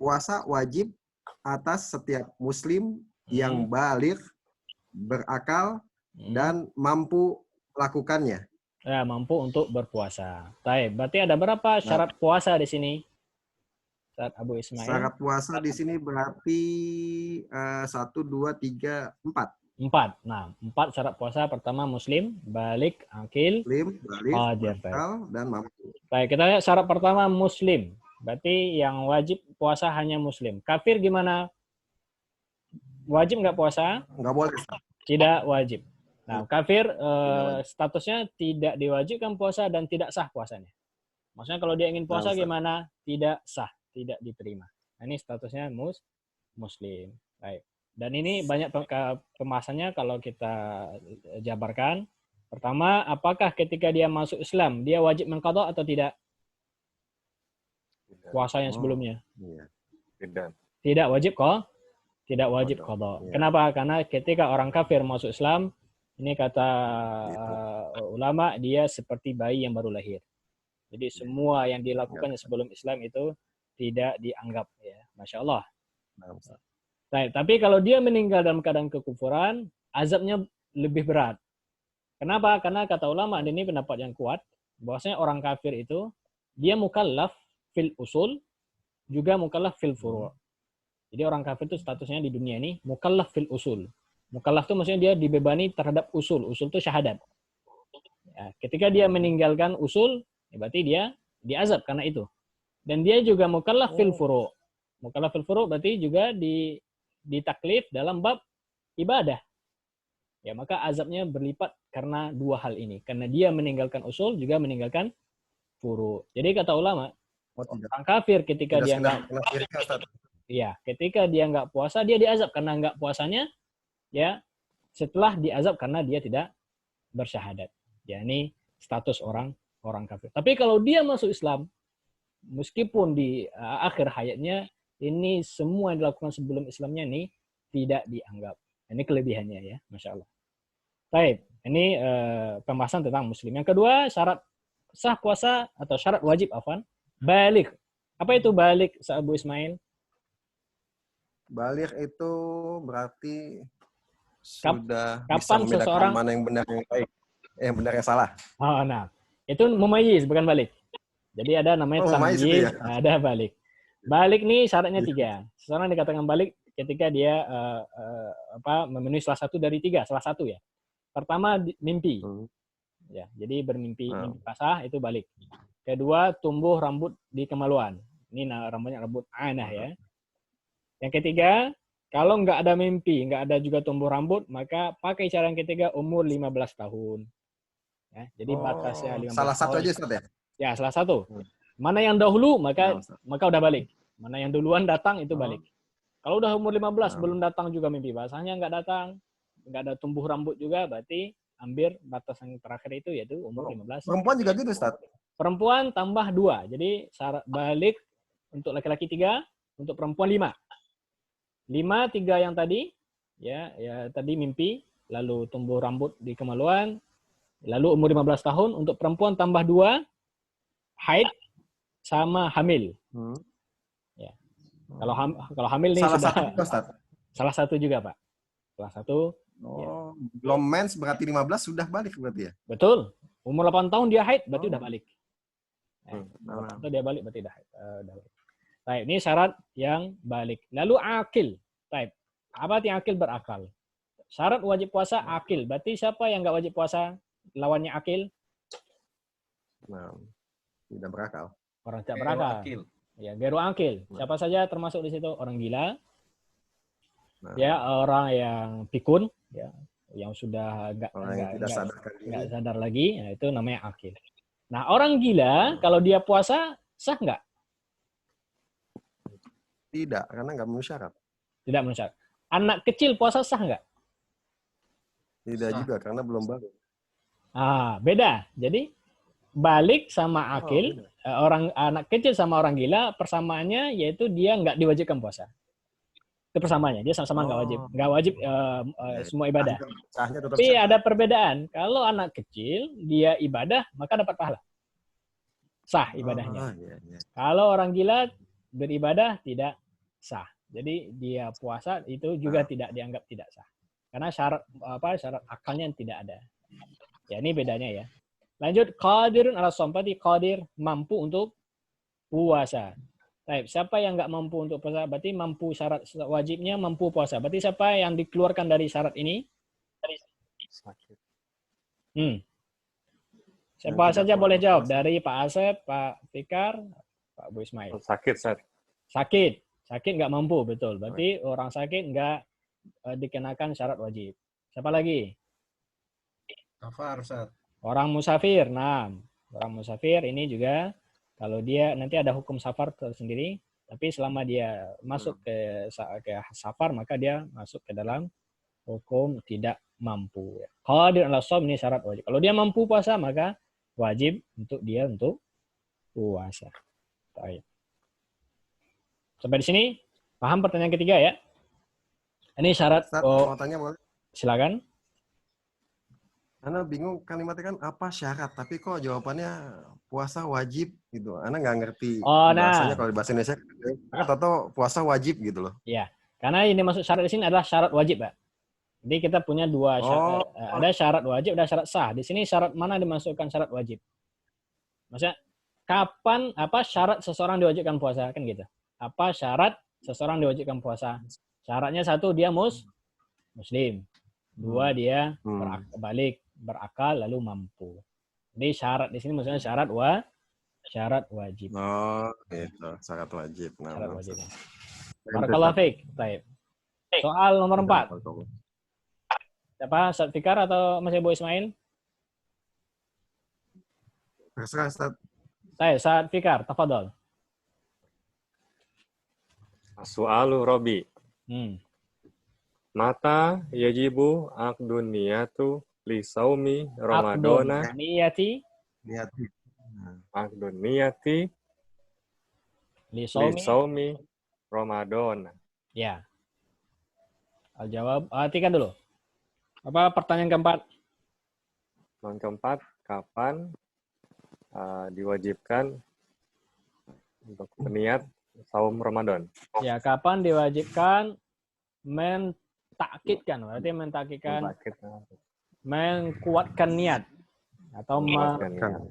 Puasa wajib atas setiap muslim yang baligh, berakal dan mampu melakukannya. Ya, mampu untuk berpuasa. Baik, berarti ada berapa syarat puasa di sini? Syarat Abu Ismail. Syarat puasa di sini berarti 1, 2, 3, 4. 4. Nah, 4 syarat puasa. Pertama muslim, balik, akil, Muslim, baligh, qadir. berakal dan mampu. Baik, kita lihat syarat pertama muslim. Berarti yang wajib puasa hanya muslim. Kafir gimana? Wajib nggak puasa? Nggak boleh, Ustaz. Tidak wajib. Nah, kafir statusnya tidak diwajibkan puasa dan tidak sah puasanya. Maksudnya kalau dia ingin puasa gimana? Tidak sah, tidak diterima. Nah, ini statusnya muslim. Baik. Dan ini banyak pembahasannya kalau kita jabarkan. Pertama, apakah ketika dia masuk Islam, dia wajib mengqadha atau tidak? Puasanya sebelumnya. Iya. Tidak. Tidak wajib kok. Tidak wajib qadha. Iya. Kenapa? Karena ketika orang kafir masuk Islam, ini kata ulama, dia seperti bayi yang baru lahir. Jadi semua yang dilakukan sebelum Islam itu tidak dianggap, ya. Masya Allah. Baik, tapi kalau dia meninggal dalam keadaan kekufuran, azabnya lebih berat. Kenapa? Karena kata ulama, ini pendapat yang kuat, bahwasanya orang kafir itu, dia mukallaf fil usul, juga mukallaf fil furu'. Jadi orang kafir itu statusnya di dunia ini mukallaf fil usul. Mukallaf itu maksudnya dia dibebani terhadap usul. Usul itu syahadat. Ya, ketika dia meninggalkan usul, ya berarti dia diazab karena itu. Dan dia juga mukallaf fil furu'. Mukallaf fil furu' berarti juga ditaklif dalam bab ibadah. Ya, maka azabnya berlipat karena 2 hal ini. Karena dia meninggalkan usul, juga meninggalkan furu'. Jadi kata ulama, orang kafir ketika dia ketika dia nggak puasa, dia diazab karena nggak puasanya, ya setelah diazab karena dia tidak bersyahadat. Ya, ini status orang kafir. Tapi kalau dia masuk Islam, meskipun di akhir hayatnya, ini semua yang dilakukan sebelum Islamnya ini tidak dianggap. Ini kelebihannya, ya, Masya Allah. Baik, ini pembahasan tentang muslim. Yang kedua, syarat sah puasa atau syarat wajib, afwan, balik. Apa itu balik, Abu Ismail? Balik itu berarti Kapan sudah bisa seseorang membedakan mana yang benar yang baik. Yang benar yang salah. Oh, nah. Itu mumayyiz bukan balik. Jadi ada namanya Mumayyiz itu tamyiz, ya? ada balik. Balik nih syaratnya 3. Seseorang dikatakan balik ketika dia memenuhi salah satu dari 3, salah satu ya. Pertama mimpi. Ya, jadi bermimpi mimpi basah itu balik. Kedua, tumbuh rambut di kemaluan. Ini rambutnya rambut anah ya. Yang ketiga, kalau nggak ada mimpi, nggak ada juga tumbuh rambut, maka pakai cara yang ketiga umur 15 tahun. Ya, jadi batasnya 15 salah satu tahun. aja Ustaz ya? Ya, salah satu. Mana yang dahulu, maka udah balik. Mana yang duluan datang, itu balik. Kalau udah umur 15, belum datang juga mimpi basahnya, nggak datang, nggak ada tumbuh rambut juga, berarti ambil batas yang terakhir itu, yaitu umur 15. Perempuan juga gitu, Ustaz? Perempuan tambah 2. Jadi syarat balik untuk laki-laki 3, untuk perempuan 5. 5, 3 yang tadi, ya tadi mimpi, lalu tumbuh rambut di kemaluan, lalu umur 15 tahun. Untuk perempuan tambah 2, haid sama hamil. Ya. Kalau hamil nih salah sudah satu juga, Ustaz? Salah satu juga, Pak. Salah satu. Belum mens berarti 15 sudah balik berarti ya? Betul. Umur 8 tahun dia haid, berarti udah balik. Atau dia balik berarti udah balik. Baik, ini syarat yang balik. Lalu akil. Baik. Apa arti akil? Berakal. Syarat wajib puasa akil. Berarti siapa yang nggak wajib puasa? Lawannya akil? Tidak berakal. Orang tidak berakal. Ya, geru akil. Siapa saja termasuk di situ? Orang gila. Ya, orang yang pikun, ya, yang sudah nggak sadar lagi, ya, itu namanya akil. Nah, orang gila kalau dia puasa sah nggak? Tidak, karena nggak memenuhi syarat. Tidak memenuhi syarat. Anak kecil puasa sah nggak? Tidak juga, karena belum bangun. Beda. Jadi balik sama akil, orang anak kecil sama orang gila persamaannya yaitu dia nggak diwajibkan puasa. Itu persamaannya. Dia sama-sama nggak wajib semua ibadah. Tapi ada perbedaan. Kalau anak kecil dia ibadah maka dapat pahala, sah ibadahnya. Kalau orang gila beribadah tidak sah. Jadi dia puasa itu juga tidak dianggap tidak sah. Karena syarat akalnya tidak ada. Ya, ini bedanya ya. Lanjut, qadirun ala shaum, qadir mampu untuk puasa. Baik, siapa yang nggak mampu untuk puasa? Berarti mampu syarat wajibnya mampu puasa. Berarti siapa yang dikeluarkan dari syarat ini? Siapa saja boleh jawab dari Pak Asep, Pak Fikar, Pak Bu Ismail. Sakit nggak mampu, betul. Berarti orang sakit nggak dikenakan syarat wajib. Siapa lagi? Safar, Ustaz. Orang musafir. Nah, orang musafir ini juga kalau dia nanti ada hukum safar tersendiri, tapi selama dia masuk ke safar maka dia masuk ke dalam hukum tidak mampu. Qadir ala shaum ini syarat wajib. Kalau dia mampu puasa maka wajib untuk dia untuk puasa. Baik. Sampai di sini paham pertanyaan ketiga ya? Ini syarat. Mau tanya boleh? Silakan. Ana bingung kalimatnya kan apa syarat, tapi kok jawabannya puasa wajib gitu. Ana nggak ngerti bahasanya kalau di bahasa Indonesia. Kan tahu puasa wajib gitu loh. Iya, karena ini masuk syarat di sini adalah syarat wajib, Pak. Jadi kita punya dua syarat. Ada syarat wajib, ada syarat sah. Di sini syarat mana dimasukkan syarat wajib? Maksudnya kapan syarat seseorang diwajibkan puasa kan gitu? Apa syarat seseorang diwajibkan puasa? Syaratnya satu dia muslim, dua dia berakal lalu mampu. Jadi syarat di sini maksudnya syarat wajib. Oh, gitu. Syarat wajib. Syarat wajib. Barakallahu fiik. Baik. Soal nomor 4. Siapa? Ustaz Fikar atau Mas Ibu Ismail? Terserah, Ustaz. Ustaz Fikar, tafadhol. Soalu Robi. Mata yajibu aqdun niyatu li saumi Ramadana. Aqdun niyati li saumi Ramadana. Ya. Al-jawab. Artikan dulu. Apa pertanyaan keempat? Pertanyaan keempat, kapan diwajibkan untuk berniat saum Ramadan? Ya, kapan diwajibkan mentakidkan? Berarti mentakidkan, mengkuatkan niat. Atau Menguatkan.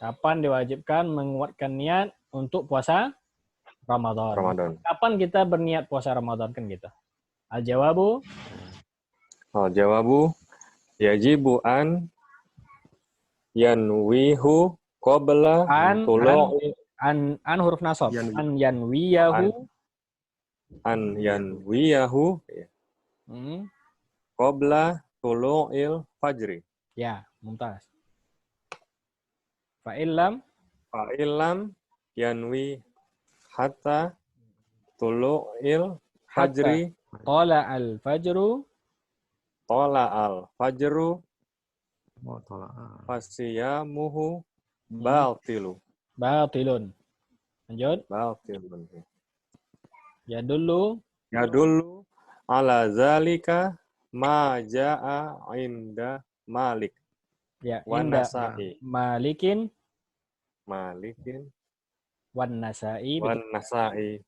kapan diwajibkan menguatkan niat untuk puasa Ramadan? Ramadan. Kapan kita berniat puasa Ramadan kan gitu? Al-jawabu Al-jawabu yajibu an yanwihu qabla tulu'i an huruf nasab. Yanwi. An yanwiyahu. an yanwiyahu qabla tulu'il fajri. Ya, mumtaz. Fa'ilam Fa'ilam yanwi hatta tulu'il fajri tola al-fajru tola al-fajru Oh, tolak. fasiyamuhu baltilu. batilun. Lanjut. Baltilun. Ya dulu Yadullu ala zalika ma ja'a inda Malik ya wan inda Nasa'i. Malikin Malikin wan Nasa'i. wan Nasa'i.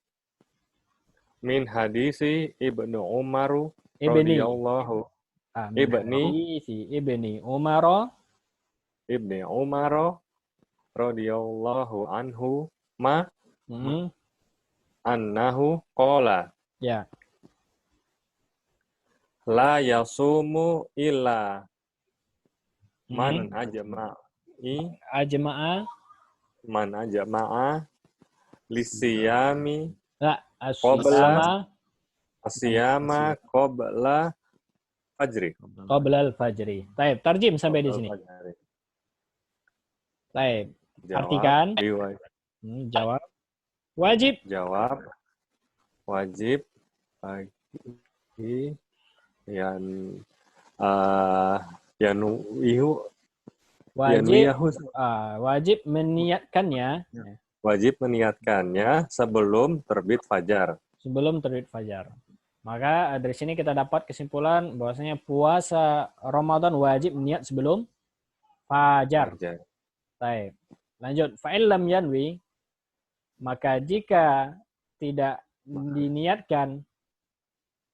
Min hadisi Ibnu Umaru Ibni. radhiyallahu Ibni Umar. Ibni Umar radhiyallahu anhu ma annahu qala Ya. la yasumu illa man ajma'i man ajma'a lisiyami La qabla asyama qabla fajri. qabla al-fajri. Baik, tarjim sampai di sini. Baik. Artikan. Jawab. Wajib. Jawab. Wajib bagi yang wajib meniatkannya. Wajib meniatkannya sebelum terbit fajar. Sebelum terbit fajar. Maka dari sini kita dapat kesimpulan bahwasanya puasa Ramadan wajib niat sebelum fajar. Baik. Lanjut. Fa'il lam yanwi, maka jika tidak diniatkan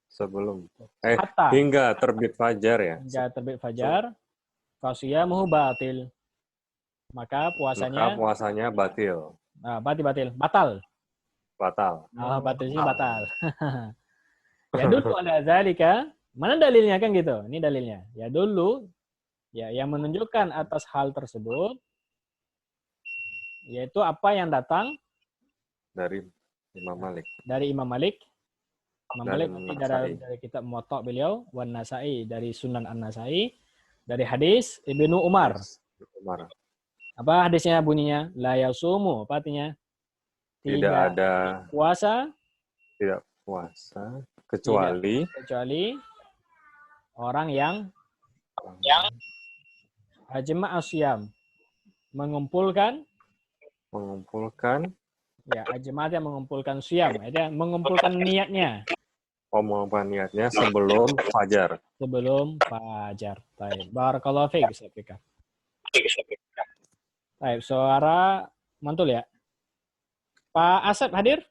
sebelum hingga terbit fajar ya. Hingga terbit fajar, fasiyamuhu batil. Maka puasanya batil. Batal. Batilnya batal. Ya dulu ada zalika. Mana dalilnya kan gitu? Ini dalilnya. Ya dulu ya yang menunjukkan atas hal tersebut yaitu apa yang datang dari Imam Malik. Dari Imam Malik. Imam Malik dari kitab Muwatta beliau, wan Nasa'i dari Sunan An-Nasa'i, dari hadis Ibnu Umar. Apa hadisnya bunyinya? La yasumu, apa artinya? Tidak ada puasa. Tidak puasa kecuali orang yang ajma' asyam, mengumpulkan ya ajma' yang mengumpulkan syam, itu mengumpulkan niatnya. Mengumpulkan niatnya sebelum fajar. Sebelum fajar. Baik. Barakallahu fiik, Ustaz. Baik, suara mantul ya. Pak Asep hadir?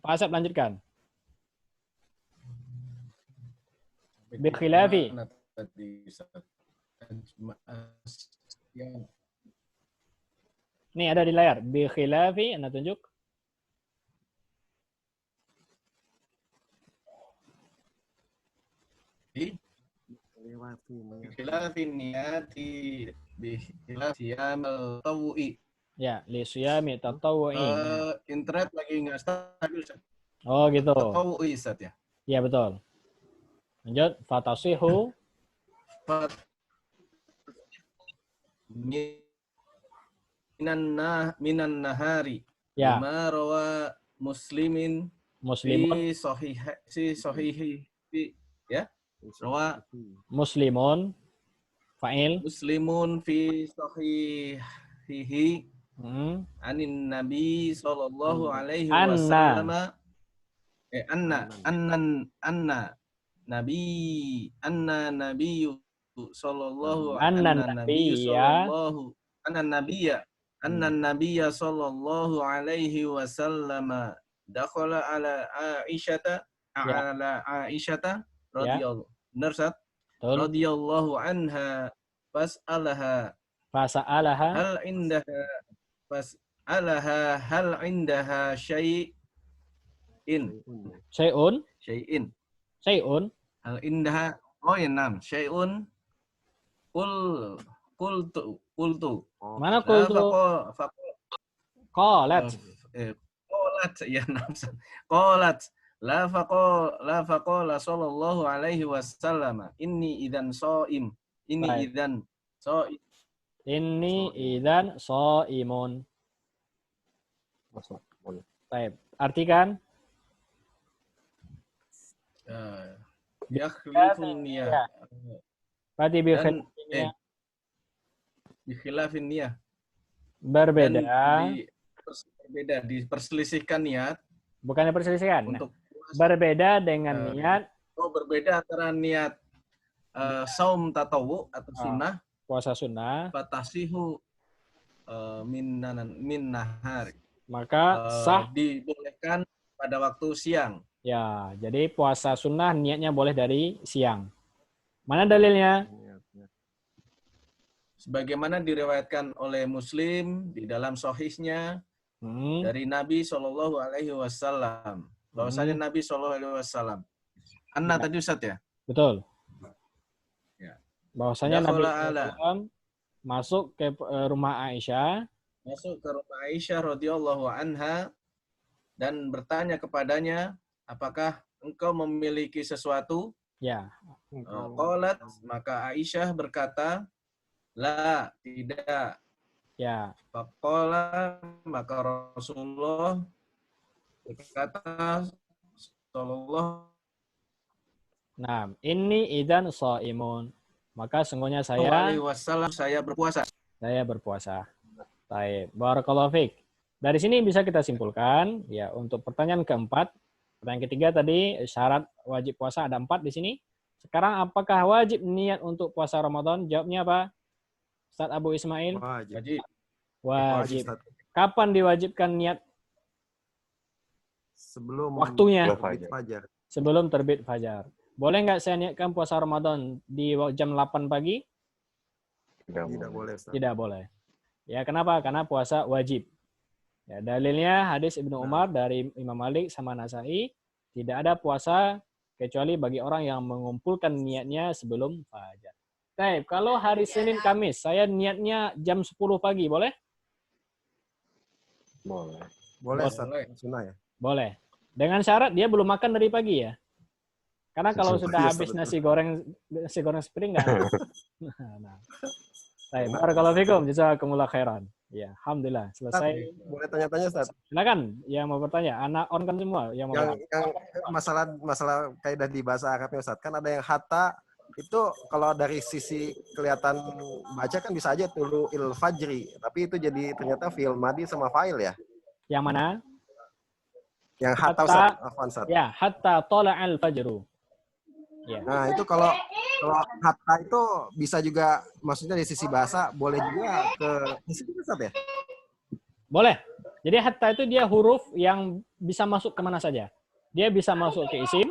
Pak Asep lanjutkan. Bikhilafi. Nih ada di layar. Bikhilafi, Anda tunjuk. Bikhilafi niyati bikhilafi amal tawu'i. Ya, li siyami tatawu'i. Internet lagi nggak stabil. Oh gitu. Tatawu'i Ustaz ya. Iya betul. Lanjut, fatasihu minan nahari. Ya. Bima rawa muslimun fi sahihi ya. Rawa muslimun fa'il. Muslimun fi sahihi anin nabi sallallahu alaihi wasallam anna nabiyyu sallallahu nabiyya sallallahu alaihi wasallam dakhala ala Aisyata radhiyallahu. Benar, Ustaz? radhiyallahu anha fas'alaha Fasa'alaha hal indaha hal indaha syai'in hal indaha syai'un qultu mana qultu qalat ya nafsan qalat la faqala sallallahu alaihi wasallam inni idzan sha'im shaimun. Baik, artikan yakhlifun niyah. Berarti bikhilafin niyah. Berbeda, diperselisihkan niat. Bukan diperselisihkan. Untuk berbeda dengan niat. Berbeda antara niat saum tatawu atau sunnah. Puasa sunnah. Fatasihu min nahar. Maka sah. Dibolehkan pada waktu siang. Ya, jadi puasa sunnah niatnya boleh dari siang. Mana dalilnya? Sebagaimana diriwayatkan oleh Muslim di dalam sahihnya dari Nabi Shallallahu Alaihi Wasallam. Bahwasanya Nabi Shallallahu Alaihi Wasallam. Tadi Ustaz ya? Betul. Ya. Bahwasanya Nabi SAW masuk ke rumah Aisyah. Masuk ke rumah Aisyah radhiyallahu anha dan bertanya kepadanya, apakah engkau memiliki sesuatu? Ya. Qalat, maka Aisyah berkata, la, tidak. Ya. Faqala, maka Rasulullah berkata, sallallahu. Nah, ini idzan shaimun. Maka sungguhnya saya berpuasa. Saya berpuasa. Baik, barakallahu fiik. Dari sini bisa kita simpulkan ya untuk pertanyaan keempat. Pertanyaan ketiga tadi syarat wajib puasa ada 4 di sini. Sekarang apakah wajib niat untuk puasa Ramadan? Jawabnya apa? Ustaz Abu Ismail? Wajib. Kapan diwajibkan niat? Sebelum waktunya. Fajar. Sebelum terbit fajar. Boleh nggak saya niatkan puasa Ramadan di jam 8 pagi? Tidak boleh. Ustaz. Tidak boleh. Ya, kenapa? Karena puasa wajib. Ya, dalilnya hadis Ibnu Umar dari Imam Malik sama Nasai, tidak ada puasa kecuali bagi orang yang mengumpulkan niatnya sebelum fajar. Baik, kalau hari Senin Kamis, saya niatnya jam 10 pagi, boleh? Boleh. Boleh, sunnah ya? Boleh. Dengan syarat dia belum makan dari pagi ya. Karena kalau sudah habis nasi goreng sepiring nggak. Nah. Baik, barakallahu fikum, jazakumullah khairan. Ya, alhamdulillah selesai. Boleh tanya-tanya, Ustaz? Silakan yang mau bertanya. Anak on kan semua yang mau yang masalah kaidah di bahasa Arabnya, Ustaz. Kan ada yang hatta itu kalau dari sisi kelihatan baca kan bisa aja tulu il fajri, tapi itu jadi ternyata fi'il madi sama fa'il ya. Yang mana? Yang hatta, Ustaz. Ya, hatta tala'al fajru. Ya. Nah, itu kalau hatta itu bisa juga maksudnya dari sisi bahasa boleh juga ke sisi Ustaz ya? Boleh. Jadi hatta itu dia huruf yang bisa masuk kemana saja. Dia bisa masuk ke isim,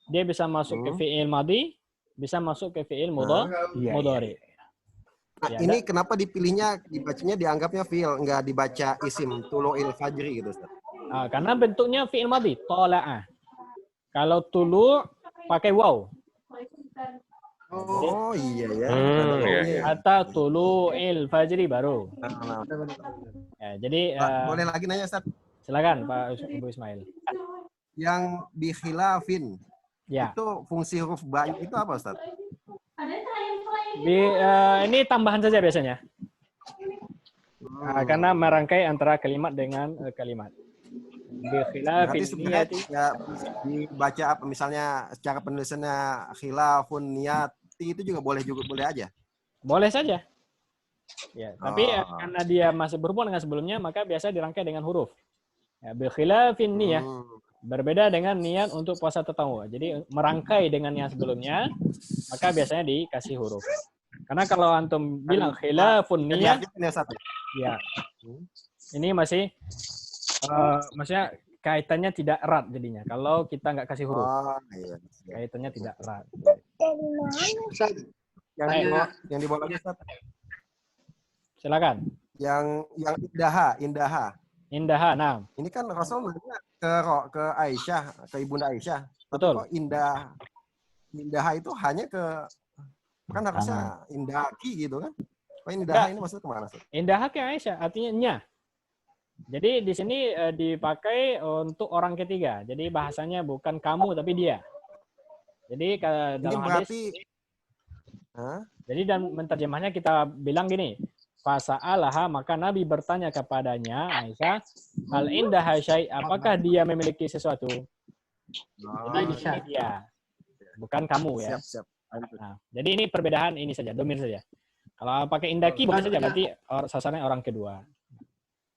dia bisa masuk ke fi'il madi, bisa masuk ke fi'il mudhari. Nah, ini kenapa dibacanya dianggapnya fi'il, enggak dibaca isim tulu'il fajri gitu, Ustaz? Karena bentuknya fi'il madi, tala'a. Kalau tulu pakai waw. Oh iya ya. Hatta tulu'il fajri baru. Ya, jadi boleh lagi nanya, Ustaz? Silakan Pak Ibu Ismail. Yang di khilafin. Ya. Itu fungsi huruf ba itu apa, Ustaz? Ini tambahan saja biasanya. Karena merangkai antara kalimat dengan kalimat. Berarti sebenarnya ya, dibaca apa misalnya secara penulisannya khilafun niyati itu juga boleh aja. Boleh saja. Ya, tapi karena dia masih berhubungan dengan sebelumnya maka biasa dirangkai dengan huruf. Ya, bi khilafin niyah. Berbeda dengan niat untuk puasa tatawu. Jadi merangkai dengan yang sebelumnya maka biasanya dikasih huruf. Karena kalau antum bilang khilafun niyah, ya. Ini masih maksudnya kaitannya tidak erat jadinya. Kalau kita nggak kasih huruf, Iya. kaitannya tidak erat. Yang di bawah lagi, Ustaz. Silakan. Yang indaha. Nah. Ini kan Rasul nanya ke Aisyah, ke Ibunda Aisyah. Betul. Kok indaha itu hanya ke, kan harusnya indaki gitu kan? Kok indaha ini maksudnya kemana, Ustaz? Indaha ke Aisyah artinya nya. Jadi di sini dipakai untuk orang ketiga. Jadi bahasanya bukan kamu tapi dia. Jadi dalam hadis. Jadi dan menterjemahnya kita bilang gini. Fasa'alaha, maka Nabi bertanya kepadanya Aisyah, hal indaha syai', apakah dia memiliki sesuatu? Jadi di sini dia, bukan kamu ya. Siap. Nah, jadi ini perbedaan ini saja, domir saja. Kalau pakai indaki boleh saja, berarti sasarannya orang kedua.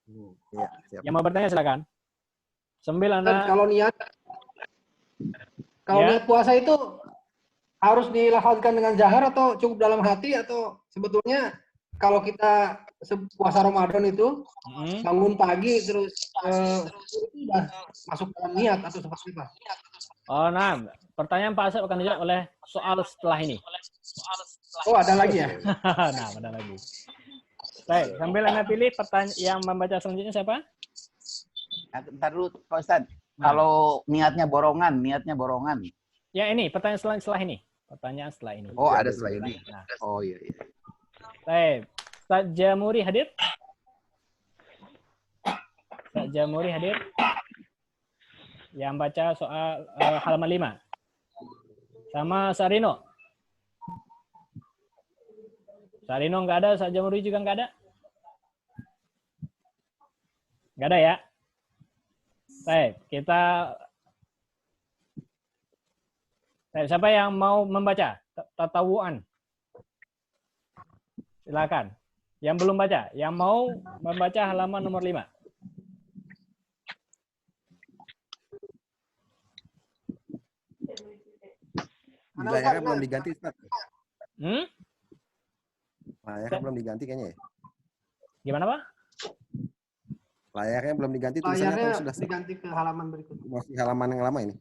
Iya, siap. Yang mau bertanya silakan. 9 anak. Kalau niat puasa itu harus dilafalkan dengan jahar atau cukup dalam hati, atau sebetulnya kalau kita puasa Ramadan itu bangun pagi terus itu sudah masuk dalam niat atau seperti apa? Oh, nah, pertanyaan Pak Asep akan dijawab oleh soal setelah ini. Oh, ada lagi ya? Nah, ada lagi. Baik, sambil Anda pilih pertanyaan yang membaca selanjutnya siapa? Ntar dulu, Pak Ustadz. Kalau niatnya borongan. Ya, ini pertanyaan setelah ini. Pertanyaan setelah ini. Oh, ada setelah ini. Nah. Oh, iya. Baik. Ustaz Jamuri hadir? Ustaz Jamuri hadir? Yang baca soal halaman 5. Sama Sarino. Sarino nggak ada, Ustaz Jamuri juga nggak ada? Nggak ada ya? Baik, siapa yang mau membaca? Tatawuan. Silakan. Yang belum baca, yang mau membaca halaman nomor 5. Layarnya belum diganti, Ustaz. Layarnya belum diganti kayaknya ya. Gimana, Pak? Layarnya belum diganti, tulisannya Layarnya sudah diganti ke halaman berikutnya. masih halaman yang lama ini.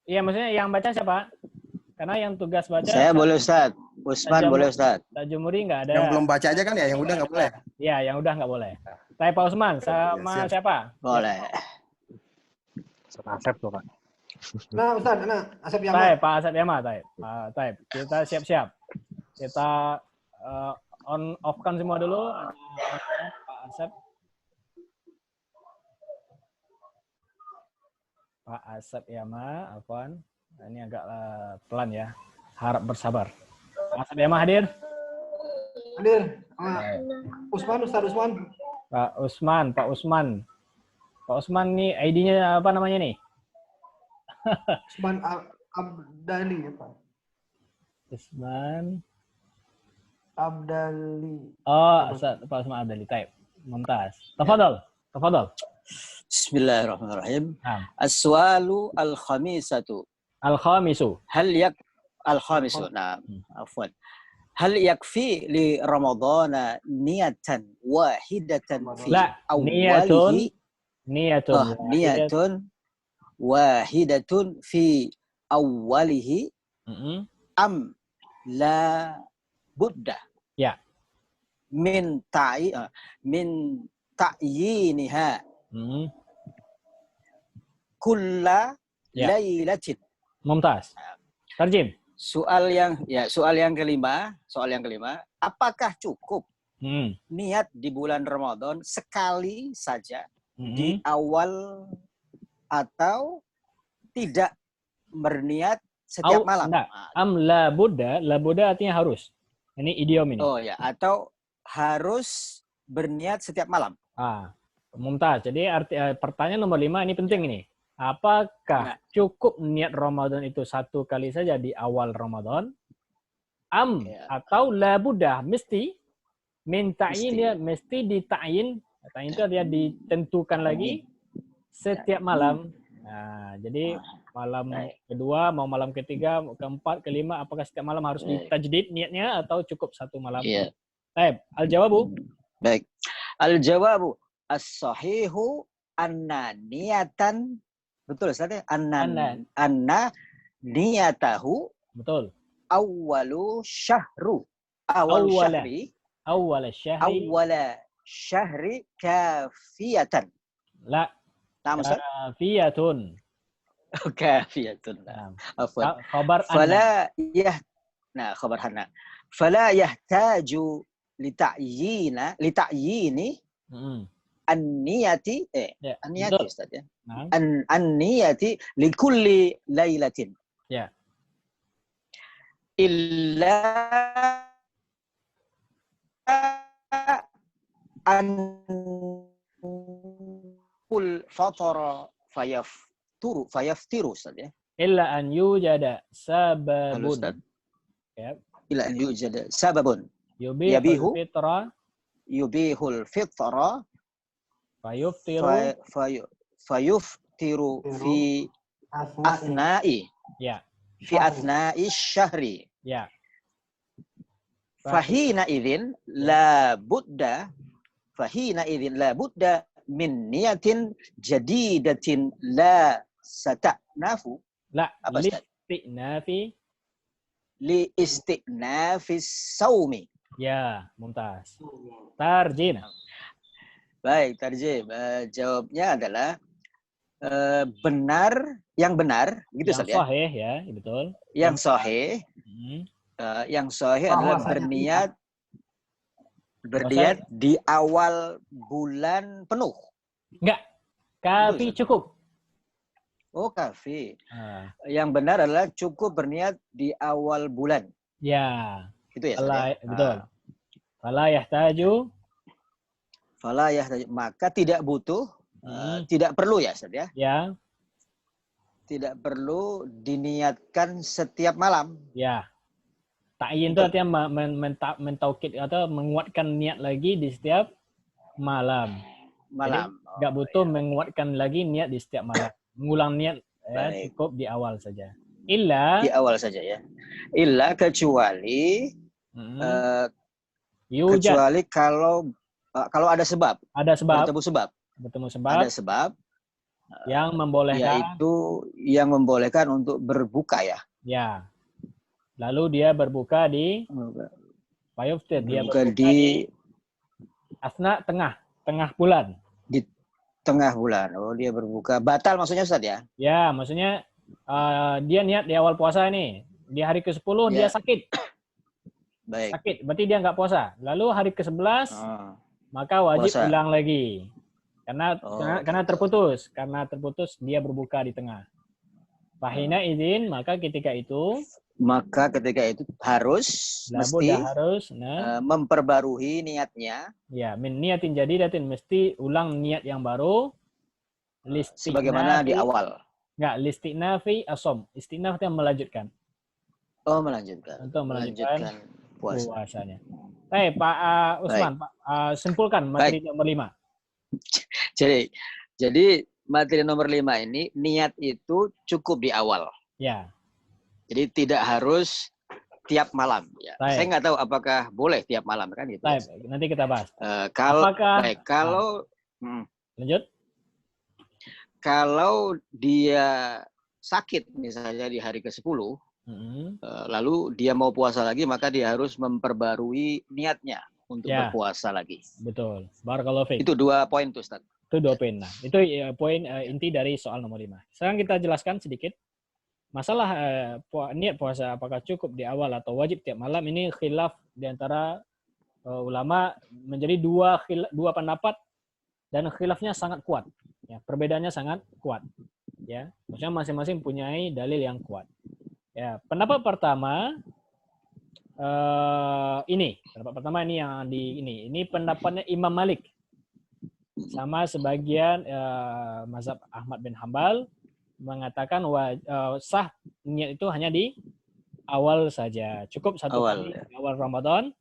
Iya, maksudnya yang baca siapa? Karena yang tugas baca. Saya boleh, Ustaz. Usman boleh, Ustaz. Ustaz Jumuri nggak ada. Yang belum baca aja kan ya, yang udah nggak boleh. Iya, yang udah nggak boleh. Saya Pak Usman sama siapa? Boleh. Asep tuh, Pak. Nah, Ustaz, Asep Yama. Taib, Pak Asep Yama, Taib. Kita siap-siap. Kita off-kan semua dulu. Pak Asep. Pak Asep Yama, Afwan. Ini agak pelan ya. Harap bersabar. Pak Asep Yama hadir? Hadir. Ustaz Usman. Pak Usman. Pak Usman nih ID-nya apa namanya nih? Usman Abdali ya, Pak. Usman Abdali. Oh, Pak Usman Abdali. Taib. Mumtaz. Tafadhol. Bismillahirrahmanirrahim. As-sualu al-khamisatu. Al-khamisu. Al-khamisu. Nah, afwan. Hal yakfi li Ramadhana niyatan wahidatan fi awwalihi? Niyatun wahidatun fi awwalihi am la budda min ta'yiniha kulla lailatin. Mumtaz. Tarjim. Soal yang kelima, apakah cukup niat di bulan Ramadan sekali saja di awal atau tidak berniat setiap malam? Am la budda artinya harus. Ini idiom ini. Oh ya, atau harus berniat setiap malam. Mumtaz. Jadi pertanyaan nomor 5 ini penting ini. Apakah cukup niat Ramadan itu satu kali saja di awal Ramadan? Atau la budda, mesti minta'in, mesti dita'in. Ta'in itu dia ditentukan lagi setiap malam. Nah, jadi malam kedua, mau malam ketiga, keempat, kelima, apakah setiap malam harus ditajdid niatnya atau cukup satu malam? Baik, al-jawabu. Baik. Al-jawabu as-sahihu anna niyatan, betul Ustaz ya? Anna niyatahu, betul, awwalu syahru, awal syahri kafiyatan. La, kafiyatun. Kafiyatun. Afwan. Khabar anna. Khabar anna. Fala yahtaju lita'yini an-niyati an-niyati Ustaz ya. An-niyati likulli lailatin. Ya. Illa an kul fatara fayaftiru Ustaz ya. Illa an yujada sababun. Ya. Illa an yujada sababun. Yubihul fitra fayuftiru fi athna'i. Ya. Fi athna'i syahri. Ya. Fahina idzin la budda min niyatin jadidatin la satanafu. La, li isti'nafi saumi. Ya, mumtaz. Tarjim. Baik, tarjim. Jawabnya adalah yang benar, gitu Ustaz ya. Yang sahih ya, betul. Yang sahih. Yang sahih adalah berniat di awal bulan penuh. Enggak. Kafi cukup. Oh, kafi. Yang benar adalah cukup berniat di awal bulan. Ya. Itu ya. Betul. Fala yahtaju. Maka tidak butuh, tidak perlu ya, Ustaz ya. Ya. Tidak perlu diniatkan setiap malam. Ya. Ta'yin itu artinya mentaukid atau menguatkan niat lagi di setiap malam. Enggak butuh menguatkan lagi niat di setiap malam. Mengulang niat cukup di awal saja. Di awal saja ya. Illa kecuali kecuali kalau ada sebab. Ada sebab. Bertemu sebab. Ada sebab yang membolehkan. Yaitu yang membolehkan untuk berbuka ya. Ya. Lalu dia berbuka di Fayuftir. Dia berbuka di asna tengah bulan. Di tengah bulan. Oh, dia berbuka. Batal maksudnya Ustaz ya? Ya, maksudnya dia niat di awal puasa nih. Di hari ke-10 dia sakit. Baik. Sakit, berarti dia nggak puasa. Lalu hari ke-11 maka wajib ulang lagi. Karena terputus. Karena terputus dia berbuka di tengah. Fahina izin, maka ketika itu harus memperbarui niatnya. Ya, min niatin jadidatin, mesti ulang niat yang baru. Sebagaimana di awal. Enggak, listi'nafi asom. Istinaf itu yang melanjutkan. Oh, melanjutkan. Untuk melanjutkan puasanya. Baik, Pak Usman, Pak, simpulkan materi nomor 5. Jadi materi nomor 5 ini niat itu cukup di awal. Ya. Jadi tidak harus tiap malam. Ya. Saya nggak tahu apakah boleh tiap malam kan gitu. Nanti kita bahas. Lanjut. Kalau dia sakit misalnya di hari ke-10, lalu dia mau puasa lagi, maka dia harus memperbarui niatnya untuk berpuasa lagi. Betul. Barakallahu fiik. Itu 2 poin tuh, Ustaz. Itu 2 poin. Nah, itu poin inti dari soal nomor 5. Sekarang kita jelaskan sedikit. Masalah niat puasa apakah cukup di awal atau wajib tiap malam, ini khilaf di antara ulama, menjadi dua pendapat dan khilafnya sangat kuat. Ya, perbedaannya sangat kuat. Ya, maksudnya masing-masing punyai dalil yang kuat. Ya, pendapat pertama ini pendapatnya Imam Malik sama sebagian mazhab Ahmad bin Hambal, mengatakan sah niat itu hanya di awal saja, cukup satu kali di awal Ramadan.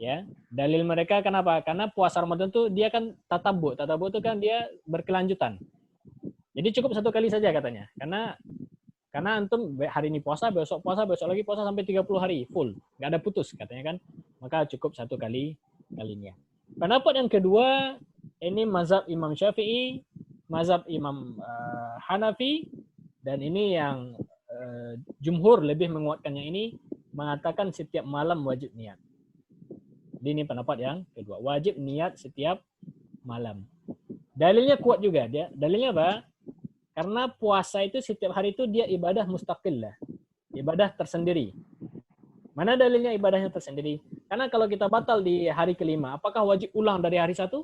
Ya, dalil mereka kenapa? Karena puasa Ramadan itu dia kan tatabu itu kan dia berkelanjutan. Jadi cukup satu kali saja katanya. Karena antum hari ini puasa, besok lagi puasa sampai 30 hari full, nggak ada putus katanya kan. Maka cukup satu kalinya. Pendapat yang kedua ini mazhab Imam Syafi'i mazhab Imam Hanafi, dan ini yang jumhur lebih menguatkan yang ini, mengatakan setiap malam wajib niat. Jadi ini pendapat yang kedua, wajib niat setiap malam. Dalilnya kuat juga dia. Dalilnya apa? Karena puasa itu setiap hari itu dia ibadah mustaqillah, ibadah tersendiri. Mana dalilnya ibadahnya tersendiri? Karena kalau kita batal di hari kelima, apakah wajib ulang dari hari satu?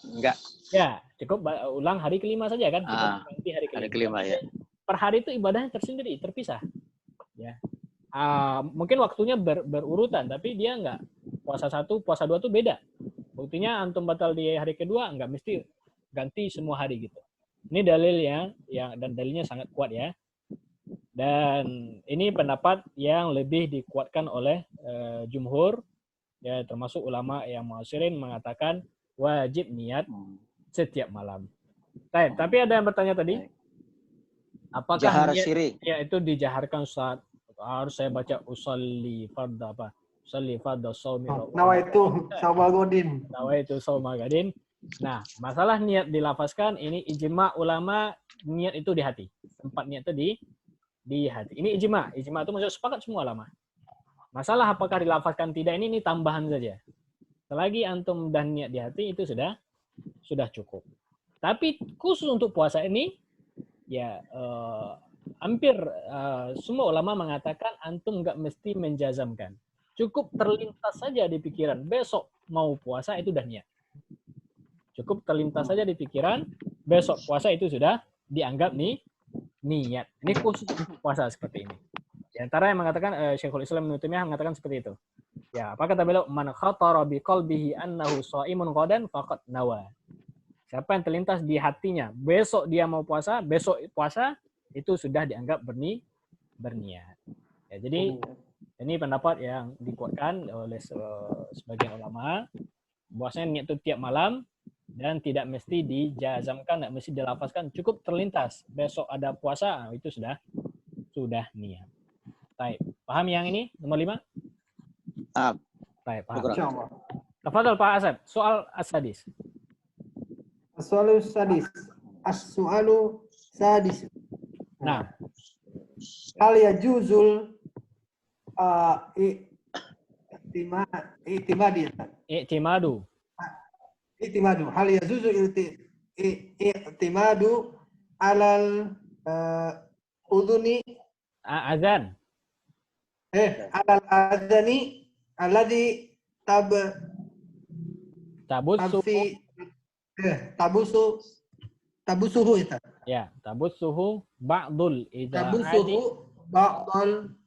Enggak. Ya, cukup ulang hari kelima saja kan? Cukup ganti hari kelima. Hari kelima ya. Per hari itu ibadahnya tersendiri, terpisah. Ya. Mungkin waktunya berurutan, tapi dia enggak. Puasa 1, puasa 2 itu beda. Buktinya antum batal di hari kedua, enggak mesti ganti semua hari gitu. Ini dalilnya, dan dalilnya sangat kuat ya. Dan ini pendapat yang lebih dikuatkan oleh jumhur, ya termasuk ulama yang mu'asirin mengatakan wajib niat setiap malam. Tapi ada yang bertanya tadi, apakah jahar niat syirik? Ya itu dijaharkan saat harus saya baca usolli fardha apa? Usolli fardha shaumi. Nawaitu saumal godin. Nawaitu saumal godin. Nah, masalah niat dilafazkan ini ijma ulama, niat itu di hati. Tempat niat itu di hati. Ini ijma. Ijma itu maksudnya sepakat semua ulama. Masalah apakah dilafazkan tidak ini tambahan saja. Selagi antum dan niat di hati itu sudah cukup. Tapi khusus untuk puasa ini ya hampir semua ulama mengatakan antum nggak mesti menjazamkan. Cukup terlintas saja di pikiran besok mau puasa itu udah niat. Cukup terlintas saja di pikiran besok puasa itu sudah dianggap niat. Ini khusus untuk puasa seperti ini. Di antara yang mengatakan Syekhul Islam Ibnu Taimiyah mengatakan seperti itu. Ya, apa kata beliau? Man khatara biqalbihi annahu shaimun qadan faqad nawa. Siapa yang terlintas di hatinya besok dia mau puasa, besok puasa itu sudah dianggap berniat. Ya, jadi ini pendapat yang dikuatkan oleh sebagian ulama, bahwasanya niat itu tiap malam dan tidak mesti dijazamkan, tidak mesti dilafazkan, cukup terlintas besok ada puasa itu sudah niat. Baik, paham yang ini nomor 5? Baik, paham. Tafadhol Pak Asad, soal as-sadis. As-soalu sadis. As-soalu sadis. Nah, hal yajuzul I'timadu. Hal yajuzu i'timadu alal udhuni azan. Alal adhani alladhi tabusuhu itu. Ya, tabusuhu ba'dul ida'ati. Tabusuhu ba'dul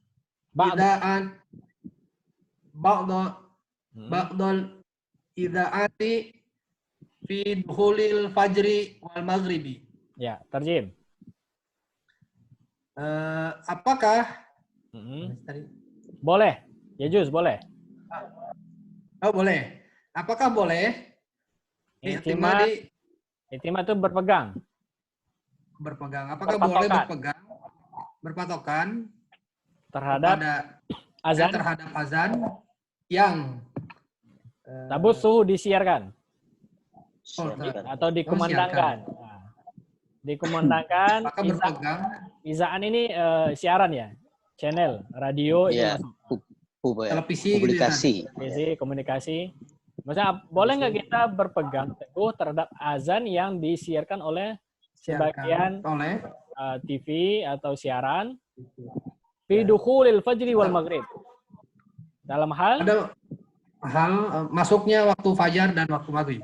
ida'ati fi dukhulil fajri wal maghribi. Ya, terjem. Apakah boleh? Ya juz, boleh. Oh, boleh. Apakah boleh? I'timad itu berpegang. Apakah boleh berpatokan terhadap azan yang tabusuhu disiarkan atau dikumandangkan. Dikumandangkan. Izaan ini siaran ya, channel radio ya, televisi, publikasi, komunikasi. Maksudnya boleh nggak kita berpegang teguh terhadap azan yang disiarkan oleh sebagian TV atau siaran fi dukhulil fajri wal maghrib, dalam hal masuknya waktu fajar dan waktu maghrib.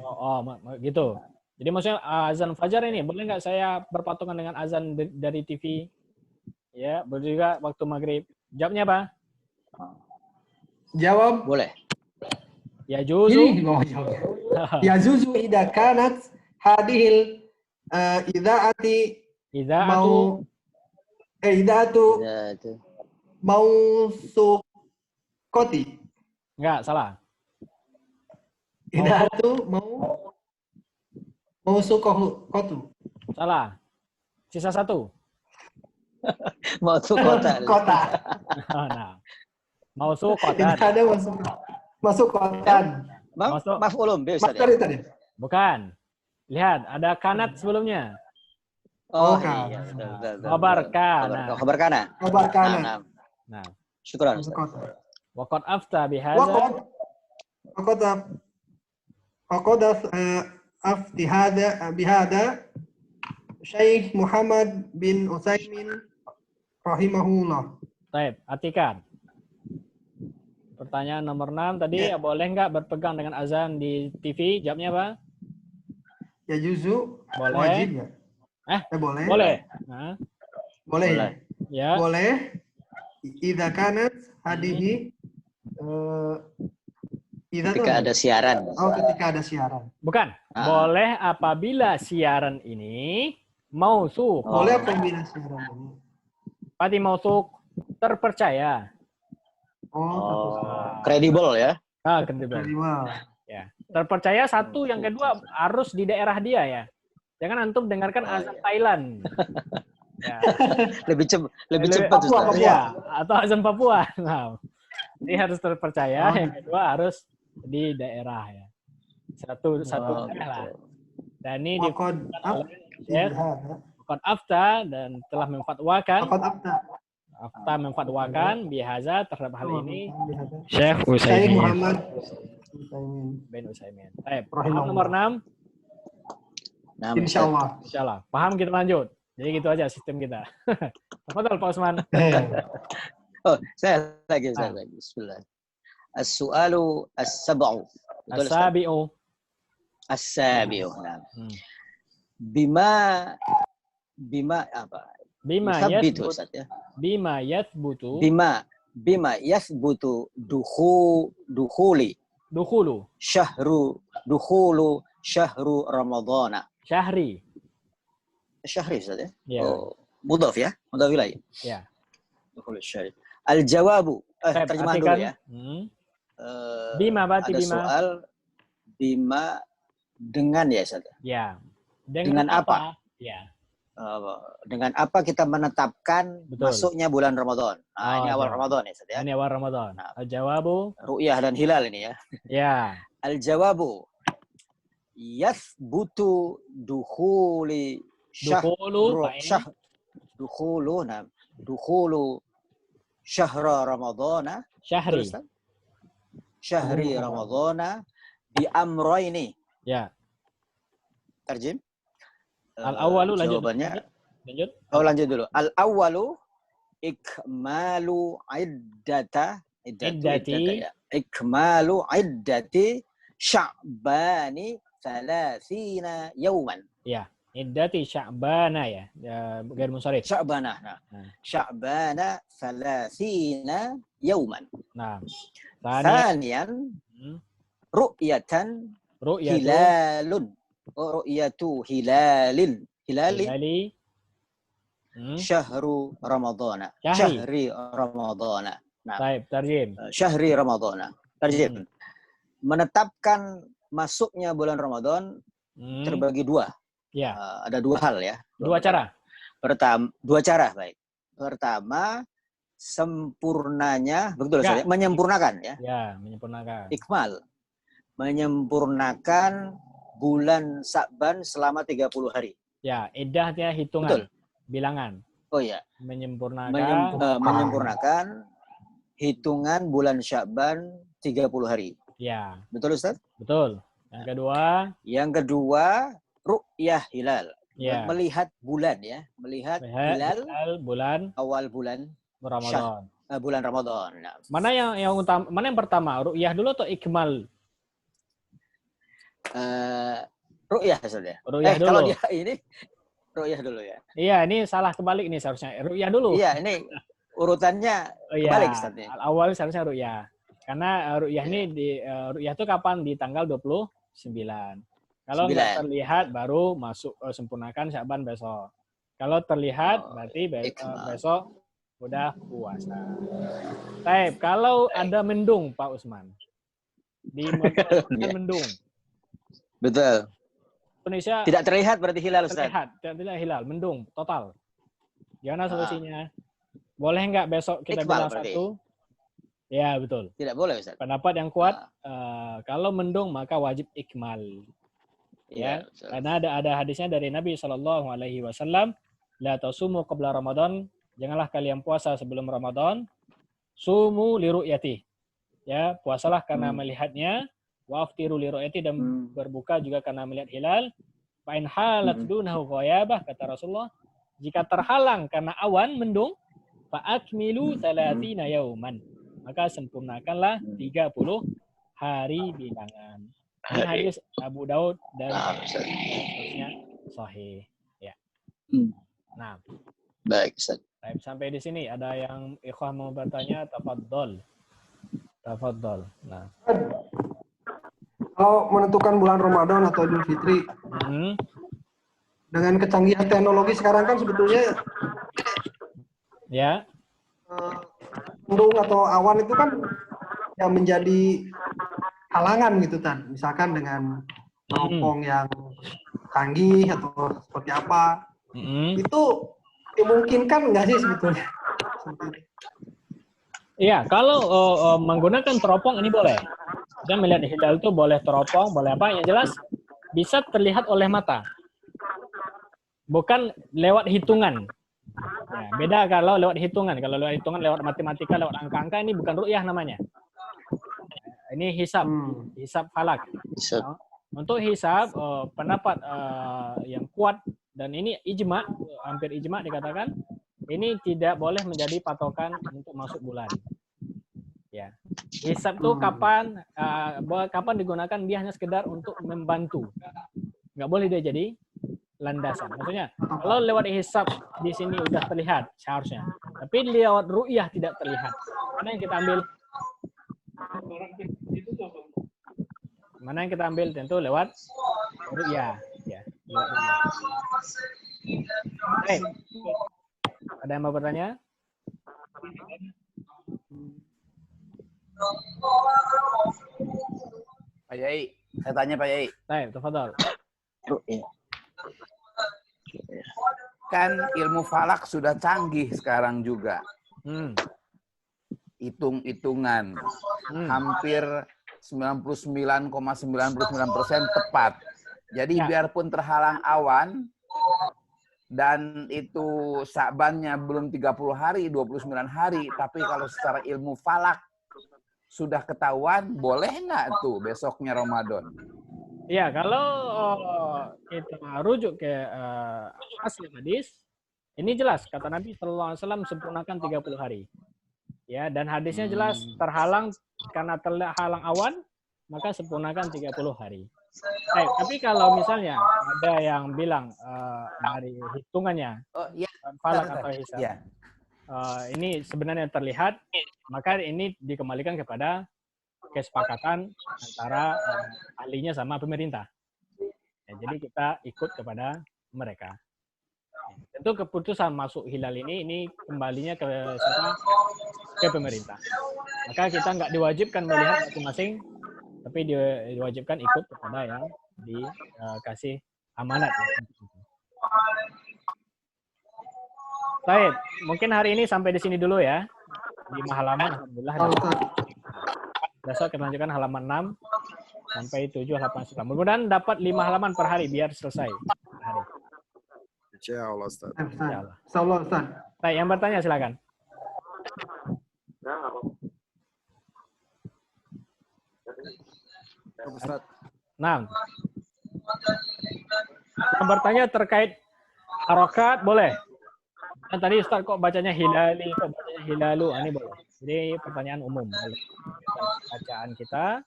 Gitu. Jadi maksudnya azan fajar ini boleh nggak saya berpatungan dengan azan dari TV? Ya, boleh juga waktu maghrib. Jawabnya apa? Jawab boleh. Ya juzu. Ya juzu idza kanat hadhil mausuqati. Enggak, salah. Idatu mausuqatu. Salah. Sisa satu. Mausuqatan. Kota. Nah. Mausuqatan. Tidak ada masukotan. Maf'ulun bi Ustaz. Bukan. Lihat, ada kanat sebelumnya. Oh iya, betul. Khabar kana. Khabar kana. Khabar kana. Nah. Syukran. Waqad afta bihadza. Waqad afti bihadza Syekh Muhammad bin Utsaimin rahimahullah. Baik, artikan. Pertanyaan nomor 6 tadi, boleh nggak berpegang dengan azan di TV? Jawabnya apa? Ya juzu. Boleh. Wajib ya? Boleh. Boleh. Nah. Boleh. Ya. Boleh. Idza kanat hadihi ketika ada siaran. Oh, ketika ada siaran. Bukan. Boleh apabila siaran ini mausuk. Boleh apabila siaran ini. Berarti mausuk terpercaya. Kredibel ya. Kredibel. Ya. Terpercaya satu, yang kedua harus di daerah dia ya. Jangan antum dengarkan azan Thailand. Ya. lebih cepat Ustaz. Ya, atau azan Papua. Nah, ini harus terpercaya, yang kedua harus di daerah ya. Satu lah. Dan ini di Waqad afta dan telah memfatwakan. Afta memfatwakan bihaza terhadap hal ini Syekh Muhammad bin Utsaimin. Baik, nomor 6. Insyaallah. Paham, kita lanjut. Jadi gitu aja sistem kita. Betul Pak Usman. Saya lagi. Bismillah. As-su'alu as-sab'u. As-sabi'u. Bima apa? Bima yathbutu dukhulu syahru ramadhana. Syahri Ustaz ya? Yeah. Mudhaf ya? Mudhaf ilaih. Ya. Dukhulu syahri. Al-jawabu. Terjemahan dulu ya. Bima berarti ada bima. Soal bima dengan ya Ustaz. Ya. Dengan apa? Ya. Dengan apa kita menetapkan masuknya bulan Ramadan? Ini awal Ramadan ya, Ustaz ya. Ini awal Ramadan. Al-jawabu ru'yah dan hilal ini ya. Ya. Al-jawabu yathbutu dukhulu syahra ramadhana. Syahri ramadhana bi amrayni. Ya. Terjem. Al-awwalu lanjut. Jawabannya lanjut. Oh, lanjut dulu. Al-awwalu ikmalu iddati ikmalu iddati sya'bani 30 yawman. Ya, iddati sya'bana ya. Ghair munsharif. Sya'bana. Sya'bana 30 yawman. Nah. Thaniyan ru'yatan hilalun. Ru'yatu hilalin. Hilali. Syahru ramadhana. Syahri ramadhana. Nah. Baik, tarjim. Syahri ramadhana. Tarjim. Menetapkan masuknya bulan Ramadan terbagi dua. Ya. Ada dua hal ya. Dua cara. Dua cara, baik. Pertama, sempurnanya, betul ya. Menyempurnakan ya. Ya, menyempurnakan. Ikmal. Menyempurnakan bulan Sa'ban selama 30 hari. Ya, iddahnya hitungan. Betul. Bilangan. Oh ya. Menyempurnakan hitungan bulan Sya'ban 30 hari. Ya. Betul Ustaz? Betul. Yang kedua, ru'yah hilal. Ya. Melihat bulan ya. Melihat hilal bulan awal bulan Ramadan. Bulan Ramadan. Nah. Mana yang utama? Mana yang pertama? Ru'yah dulu atau ikmal? Ru'yah saja. Ru'yah dulu. Kalau dia ini ru'yah dulu ya. Iya, ini salah kebalik ini seharusnya. Ru'yah dulu. Iya, ini urutannya kebalik Ustaz. Awal seharusnya ru'yah. Karena ru'yah ini ru'yah itu kapan? Di tanggal 29. Kalau nggak terlihat baru masuk sempurnakan Sya'ban besok. Kalau terlihat berarti besok udah puasa. Baik, kalau ada mendung Pak Usman. Di mendung. Betul. Indonesia tidak terlihat berarti hilal Ustaz. Tidak terlihat hilal, mendung total. Gimana solusinya? Boleh nggak besok kita bilang satu? Ya, betul. Tidak boleh Ustaz. Pendapat yang kuat kalau mendung maka wajib ikmal. Ya, karena ada hadisnya dari Nabi SAW, la tasumu qabla Ramadan, janganlah kalian puasa sebelum Ramadan, sumu li ru'yati. Ya, puasalah karena melihatnya, wa aftiru li ru'yati, dan berbuka juga karena melihat hilal. Fa in halat dunahu ghayabah, kata Rasulullah, jika terhalang karena awan mendung, fa akmilu 30 yauman, maka sempurnakanlah 30 hari bilangan. Ini hadis Abu Daud dan seterusnya sahih. Ya. Nah. Baik, Ustaz. Sampai di sini ada yang ikhwah mau bertanya, tafadhol. Tafadhol. Nah. Kalau menentukan bulan Ramadan atau Idul Fitri, dengan kecanggihan teknologi sekarang kan sebetulnya ya, mendung atau awan itu kan yang menjadi halangan gitu Tan. Misalkan dengan teropong yang canggih atau seperti apa, itu dimungkinkan nggak sih sebetulnya? Iya, kalau menggunakan teropong ini boleh. Dan melihat hilal itu boleh teropong, boleh apa? Yang jelas bisa terlihat oleh mata, bukan lewat hitungan. Ya, beda kalau lewat hitungan. Kalau lewat hitungan, lewat matematika, lewat angka-angka, ini bukan ru'yah namanya. Ini hisab, hisab falak. Untuk hisab, pendapat yang kuat, dan ini ijma, hampir ijma dikatakan, ini tidak boleh menjadi patokan untuk masuk bulan. Ya, hisab tuh kapan digunakan, dia hanya sekedar untuk membantu. Nggak boleh dia jadi landasan. Maksudnya, kalau lewat hisab di sini udah terlihat seharusnya, tapi lewat ru'yah tidak terlihat. Mana yang kita ambil? Mana yang kita ambil? Tentu lewat ru'yah. Ya, lewat ru'yah. Baik. Ada yang mau bertanya? Pak Yai, saya tanya Pak Yai. Baik, tafadhol. Kan ilmu falak sudah canggih sekarang juga. Hitung-hitungan hampir 99,99% tepat. Jadi biarpun terhalang awan dan itu Sa'bannya belum 30 hari, 29 hari, tapi kalau secara ilmu falak sudah ketahuan, boleh nggak tuh besoknya Ramadan? Ya, kalau kita rujuk ke asli hadis, ini jelas kata Nabi SAW, sempurnakan 30 hari. Ya, dan hadisnya jelas, terhalang karena terhalang awan, maka sempurnakan 30 hari. Tapi kalau misalnya ada yang bilang dari hitungannya, falak atau hisab, ini sebenarnya terlihat, maka ini dikembalikan kepada kesepakatan antara ahlinya sama pemerintah. Ya, jadi kita ikut kepada mereka. Tentu keputusan masuk hilal ini kembalinya ke pemerintah. Maka kita nggak diwajibkan melihat masing-masing, tapi diwajibkan ikut kepada yang dikasih amanat. Baik, mungkin hari ini sampai di sini dulu ya. 5 halaman, alhamdulillah. Besok kita lanjutkan halaman 6 sampai 7, 8, 9. Mudah-mudahan dapat 5 halaman per hari biar selesai. Insyaallah, Ustaz. Insyaallah, Ustaz. Baik, yang bertanya silakan. Ustaz. Nah. Yang bertanya terkait harokat boleh. Kan tadi Ustaz kok bacanya hilali, kok bacanya hilalu, ini boleh. Jadi pertanyaan umum. Boleh. Bacaan kita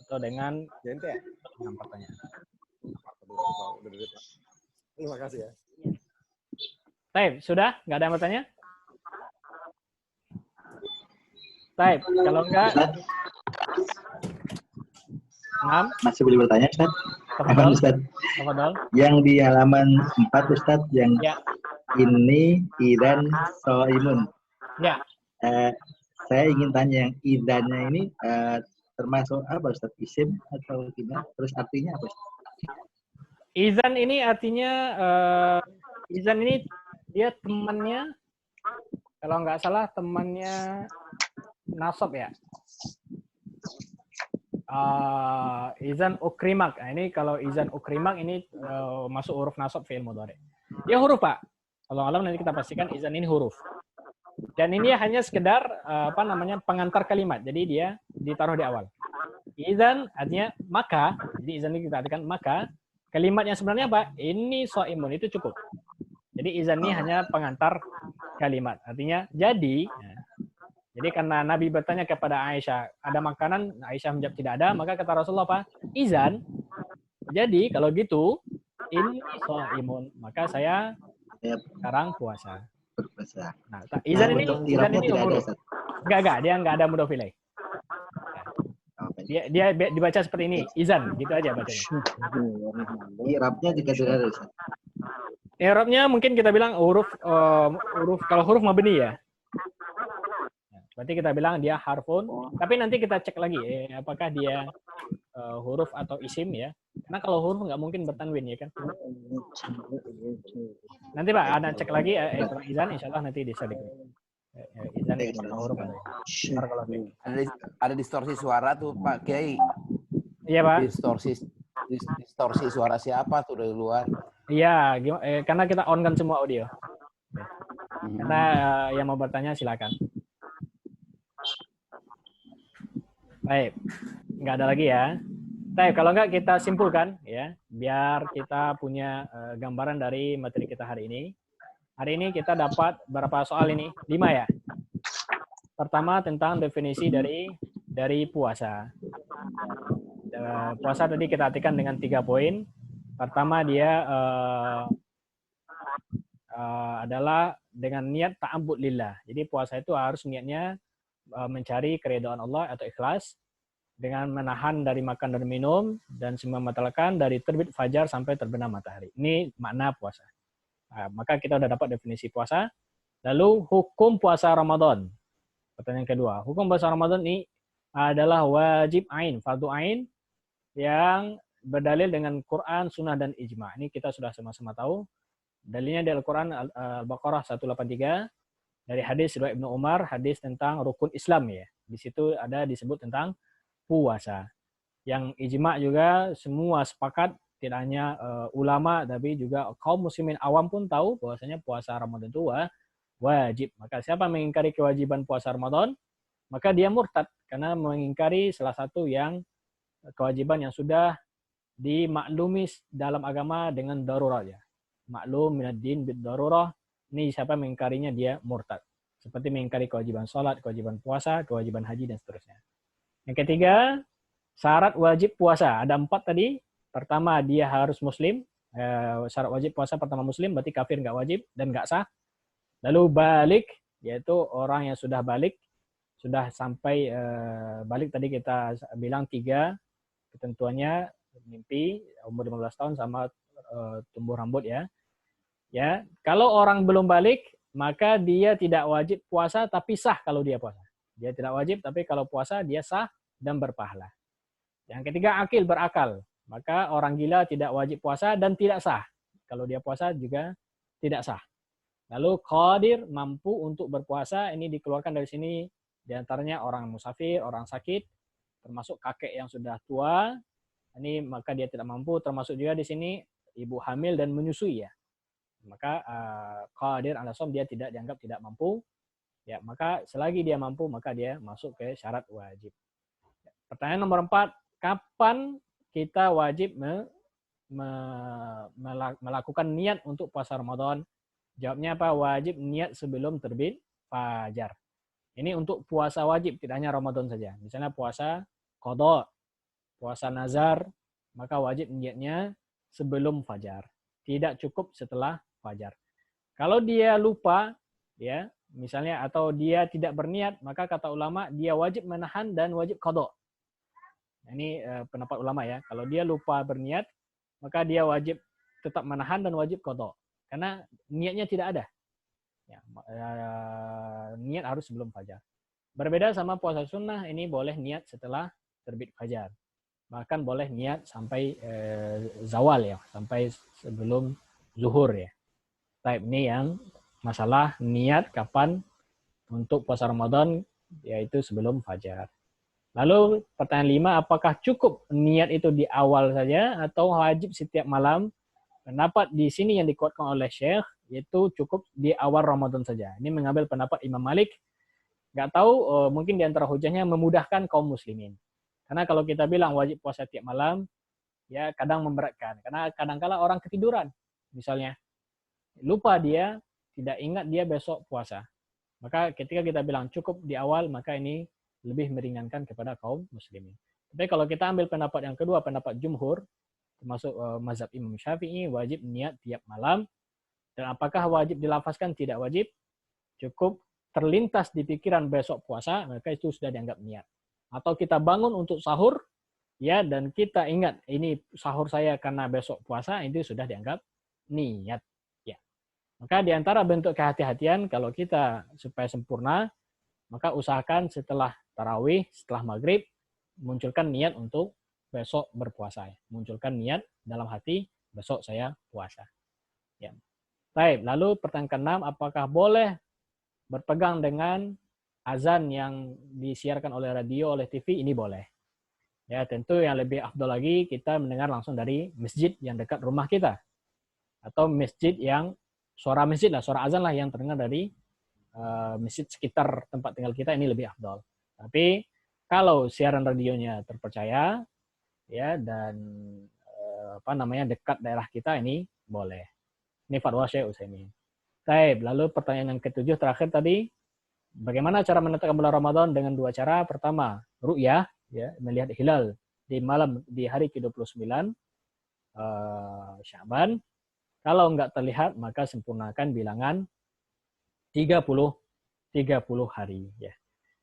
atau dengan pertanyaan. Terima kasih ya. Taib, sudah? Nggak ada yang bertanya? Taib, kalau enggak... Masih boleh bertanya, Ustaz? Apa Ustaz? Yang di halaman 4, Ustaz, yang ini idan soimun. Ya. Saya ingin tanya yang idannya ini termasuk apa, Ustaz? Isim atau gimana? Terus artinya apa, Ustaz? Izan ini artinya, izan ini dia temannya, kalau nggak salah temannya nasab ya. izan ukrimak. Nah, ini kalau izan ukrimak ini masuk huruf nasab fi'il mudhari. Dia huruf, Pak. Kalau alam nanti kita pastikan izan ini huruf. Dan ini hanya sekedar pengantar kalimat. Jadi dia ditaruh di awal. Izan artinya maka. Jadi izan ini kita artikan maka. Kalimatnya sebenarnya apa? Ini so'imun, itu cukup. Jadi izan ini hanya pengantar kalimat. Artinya jadi. Jadi karena Nabi bertanya kepada Aisyah, ada makanan? Aisyah menjawab tidak ada. Maka kata Rasulullah apa? Izan. Jadi kalau gitu, ini so'imun. Maka saya sekarang puasa. Nah, izan ini huruf. Enggak, dia enggak ada mudhof ilaih. Dia dibaca seperti ini, izan, gitu aja bacanya. I'rabnya juga tidak ada. I'rabnya mungkin kita bilang huruf kalau huruf mabni ya. Berarti kita bilang dia harfun, tapi nanti kita cek lagi apakah dia huruf atau isim ya. Karena kalau huruf nggak mungkin bertanwin ya kan. Nanti Pak, Anda cek lagi izan, insya Allah nanti bisa diklik. Izan huruf. Ada distorsi suara tuh Pak Kiai. Iya Pak. Distorsi suara siapa tuh dari luar? Iya, karena kita on kan semua audio. Karena yang mau bertanya silakan. Baik, nggak ada lagi ya. Baik, kalau nggak kita simpulkan ya, biar kita punya gambaran dari materi kita hari ini. Hari ini kita dapat berapa soal ini? 5 ya. Pertama tentang definisi dari puasa. Puasa tadi kita artikan dengan 3 poin. Pertama dia adalah dengan niat ta'abbud lillah. Jadi puasa itu harus niatnya mencari keridhaan Allah atau ikhlas dengan menahan dari makan dan minum dan membatalkan dari terbit fajar sampai terbenam matahari. Ini makna puasa. Nah, maka kita sudah dapat definisi puasa. Lalu hukum puasa Ramadan. Pertanyaan kedua, hukum puasa Ramadan ini adalah wajib ain, fardu ain yang berdalil dengan Quran, Sunnah dan ijma. Ini kita sudah sama-sama tahu. Dalilnya di Al-Quran Al-Baqarah 183. Dari hadis riwayat Ibnu Umar, hadis tentang rukun Islam ya. Di situ ada disebut tentang puasa. Yang ijma juga semua sepakat, tidak hanya ulama tapi juga kaum muslimin awam pun tahu bahwasanya puasa Ramadan itu wajib. Maka siapa mengingkari kewajiban puasa Ramadan, maka dia murtad karena mengingkari salah satu yang kewajiban yang sudah dimaklumi dalam agama dengan darurat ya. Maklum minad din bid darurah. Ini siapa mengingkarinya dia murtad. Seperti mengingkari kewajiban sholat, kewajiban puasa, kewajiban haji, dan seterusnya. Yang ketiga, syarat wajib puasa. Ada 4 tadi. Pertama, dia harus muslim. Syarat wajib puasa pertama muslim, berarti kafir nggak wajib dan nggak sah. Lalu balik, yaitu orang yang sudah balik. Sudah sampai balik tadi kita bilang 3 ketentuannya, mimpi, umur 15 tahun, sama tumbuh rambut ya. Ya, kalau orang belum balik, maka dia tidak wajib puasa tapi sah kalau dia puasa. Dia tidak wajib tapi kalau puasa dia sah dan berpahala. Yang ketiga, akil, berakal. Maka orang gila tidak wajib puasa dan tidak sah. Kalau dia puasa juga tidak sah. Lalu qadir, mampu untuk berpuasa, ini dikeluarkan dari sini diantaranya orang musafir, orang sakit, termasuk kakek yang sudah tua. Ini maka dia tidak mampu, termasuk juga di sini ibu hamil dan menyusui ya. Maka qadir ala shaum dia tidak dianggap tidak mampu. Ya, maka selagi dia mampu maka dia masuk ke syarat wajib. Pertanyaan nomor 4, kapan kita wajib melakukan niat untuk puasa Ramadan? Jawabnya apa? Wajib niat sebelum terbit fajar. Ini untuk puasa wajib, tidak hanya Ramadan saja. Misalnya puasa qadha, puasa nazar, maka wajib niatnya sebelum fajar. Tidak cukup setelah fajar. Kalau dia lupa, ya, misalnya atau dia tidak berniat, maka kata ulama dia wajib menahan dan wajib qadha. Ini pendapat ulama ya. Kalau dia lupa berniat, maka dia wajib tetap menahan dan wajib qadha. Karena niatnya tidak ada. Ya, niat harus sebelum fajar. Berbeda sama puasa sunnah, ini boleh niat setelah terbit fajar. Bahkan boleh niat sampai zawal ya, sampai sebelum zuhur ya. Type ini yang masalah niat kapan untuk puasa Ramadan, yaitu sebelum fajar. Lalu pertanyaan 5, apakah cukup niat itu di awal saja atau wajib setiap malam? Pendapat di sini yang dikuatkan oleh Syekh yaitu cukup di awal Ramadan saja. Ini mengambil pendapat Imam Malik. Nggak tahu, mungkin di antara hujahnya memudahkan kaum muslimin. Karena kalau kita bilang wajib puasa tiap malam, ya kadang memberatkan. Karena kadang-kala orang ketiduran, misalnya. Lupa dia, tidak ingat dia besok puasa. Maka ketika kita bilang cukup di awal, maka ini lebih meringankan kepada kaum muslimin. Tapi kalau kita ambil pendapat yang kedua, pendapat jumhur, termasuk mazhab Imam Syafi'i, wajib niat tiap malam. Dan apakah wajib dilafazkan? Tidak wajib. Cukup terlintas di pikiran besok puasa, maka itu sudah dianggap niat. Atau kita bangun untuk sahur, ya, dan kita ingat ini sahur saya karena besok puasa, itu sudah dianggap niat. Ya. Maka di antara bentuk kehati-hatian, kalau kita supaya sempurna, maka usahakan setelah tarawih, setelah maghrib, munculkan niat untuk besok berpuasa. Munculkan niat dalam hati, besok saya puasa. Ya. Baik, lalu pertanyaan ke-6, apakah boleh berpegang dengan azan yang disiarkan oleh radio, oleh TV? Ini boleh. Ya, tentu yang lebih afdal lagi kita mendengar langsung dari masjid yang dekat rumah kita. Atau masjid yang, suara masjid lah, suara azan lah yang terdengar dari masjid sekitar tempat tinggal kita, ini lebih afdal. Tapi kalau siaran radionya terpercaya, ya, dan dekat daerah kita, ini boleh. Ini fatwa Syekh Utsaimin. Baik, lalu pertanyaan yang ke-7 terakhir tadi, bagaimana cara menentukan bulan Ramadan? Dengan 2 cara. Pertama, ru'yah, ya, melihat hilal di hari ke-29 Sya'ban. Kalau enggak terlihat, maka sempurnakan bilangan 30 hari, ya.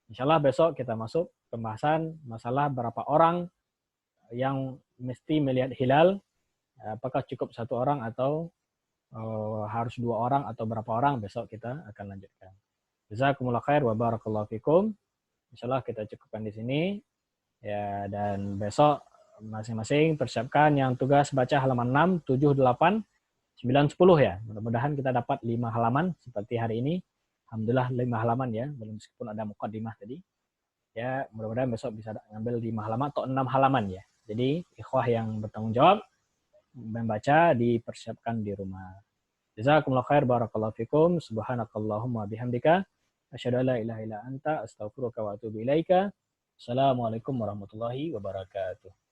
Insyaallah besok kita masuk pembahasan masalah berapa orang yang mesti melihat hilal, apakah cukup 1 orang atau harus 2 orang atau berapa orang, besok kita akan lanjutkan. Jazakumullah khair wa barakallahu fikum. Insyaallah kita cukupkan di sini. Ya, dan besok masing-masing persiapkan yang tugas baca halaman 6, 7, 8, 9, 10 ya. Mudah-mudahan kita dapat 5 halaman seperti hari ini. Alhamdulillah 5 halaman ya, belum meskipun ada muqaddimah tadi. Ya, mudah-mudahan besok bisa ngambil 5 halaman atau 6 halaman ya. Jadi ikhwah yang bertanggung jawab membaca dipersiapkan di rumah. Jazakumullah khair, barakallahu fikum. Subhanakallahumma bihamdika asyhadu an la ilaha illa anta astaghfiruka wa atubu ilaika. Assalamualaikum warahmatullahi wabarakatuh.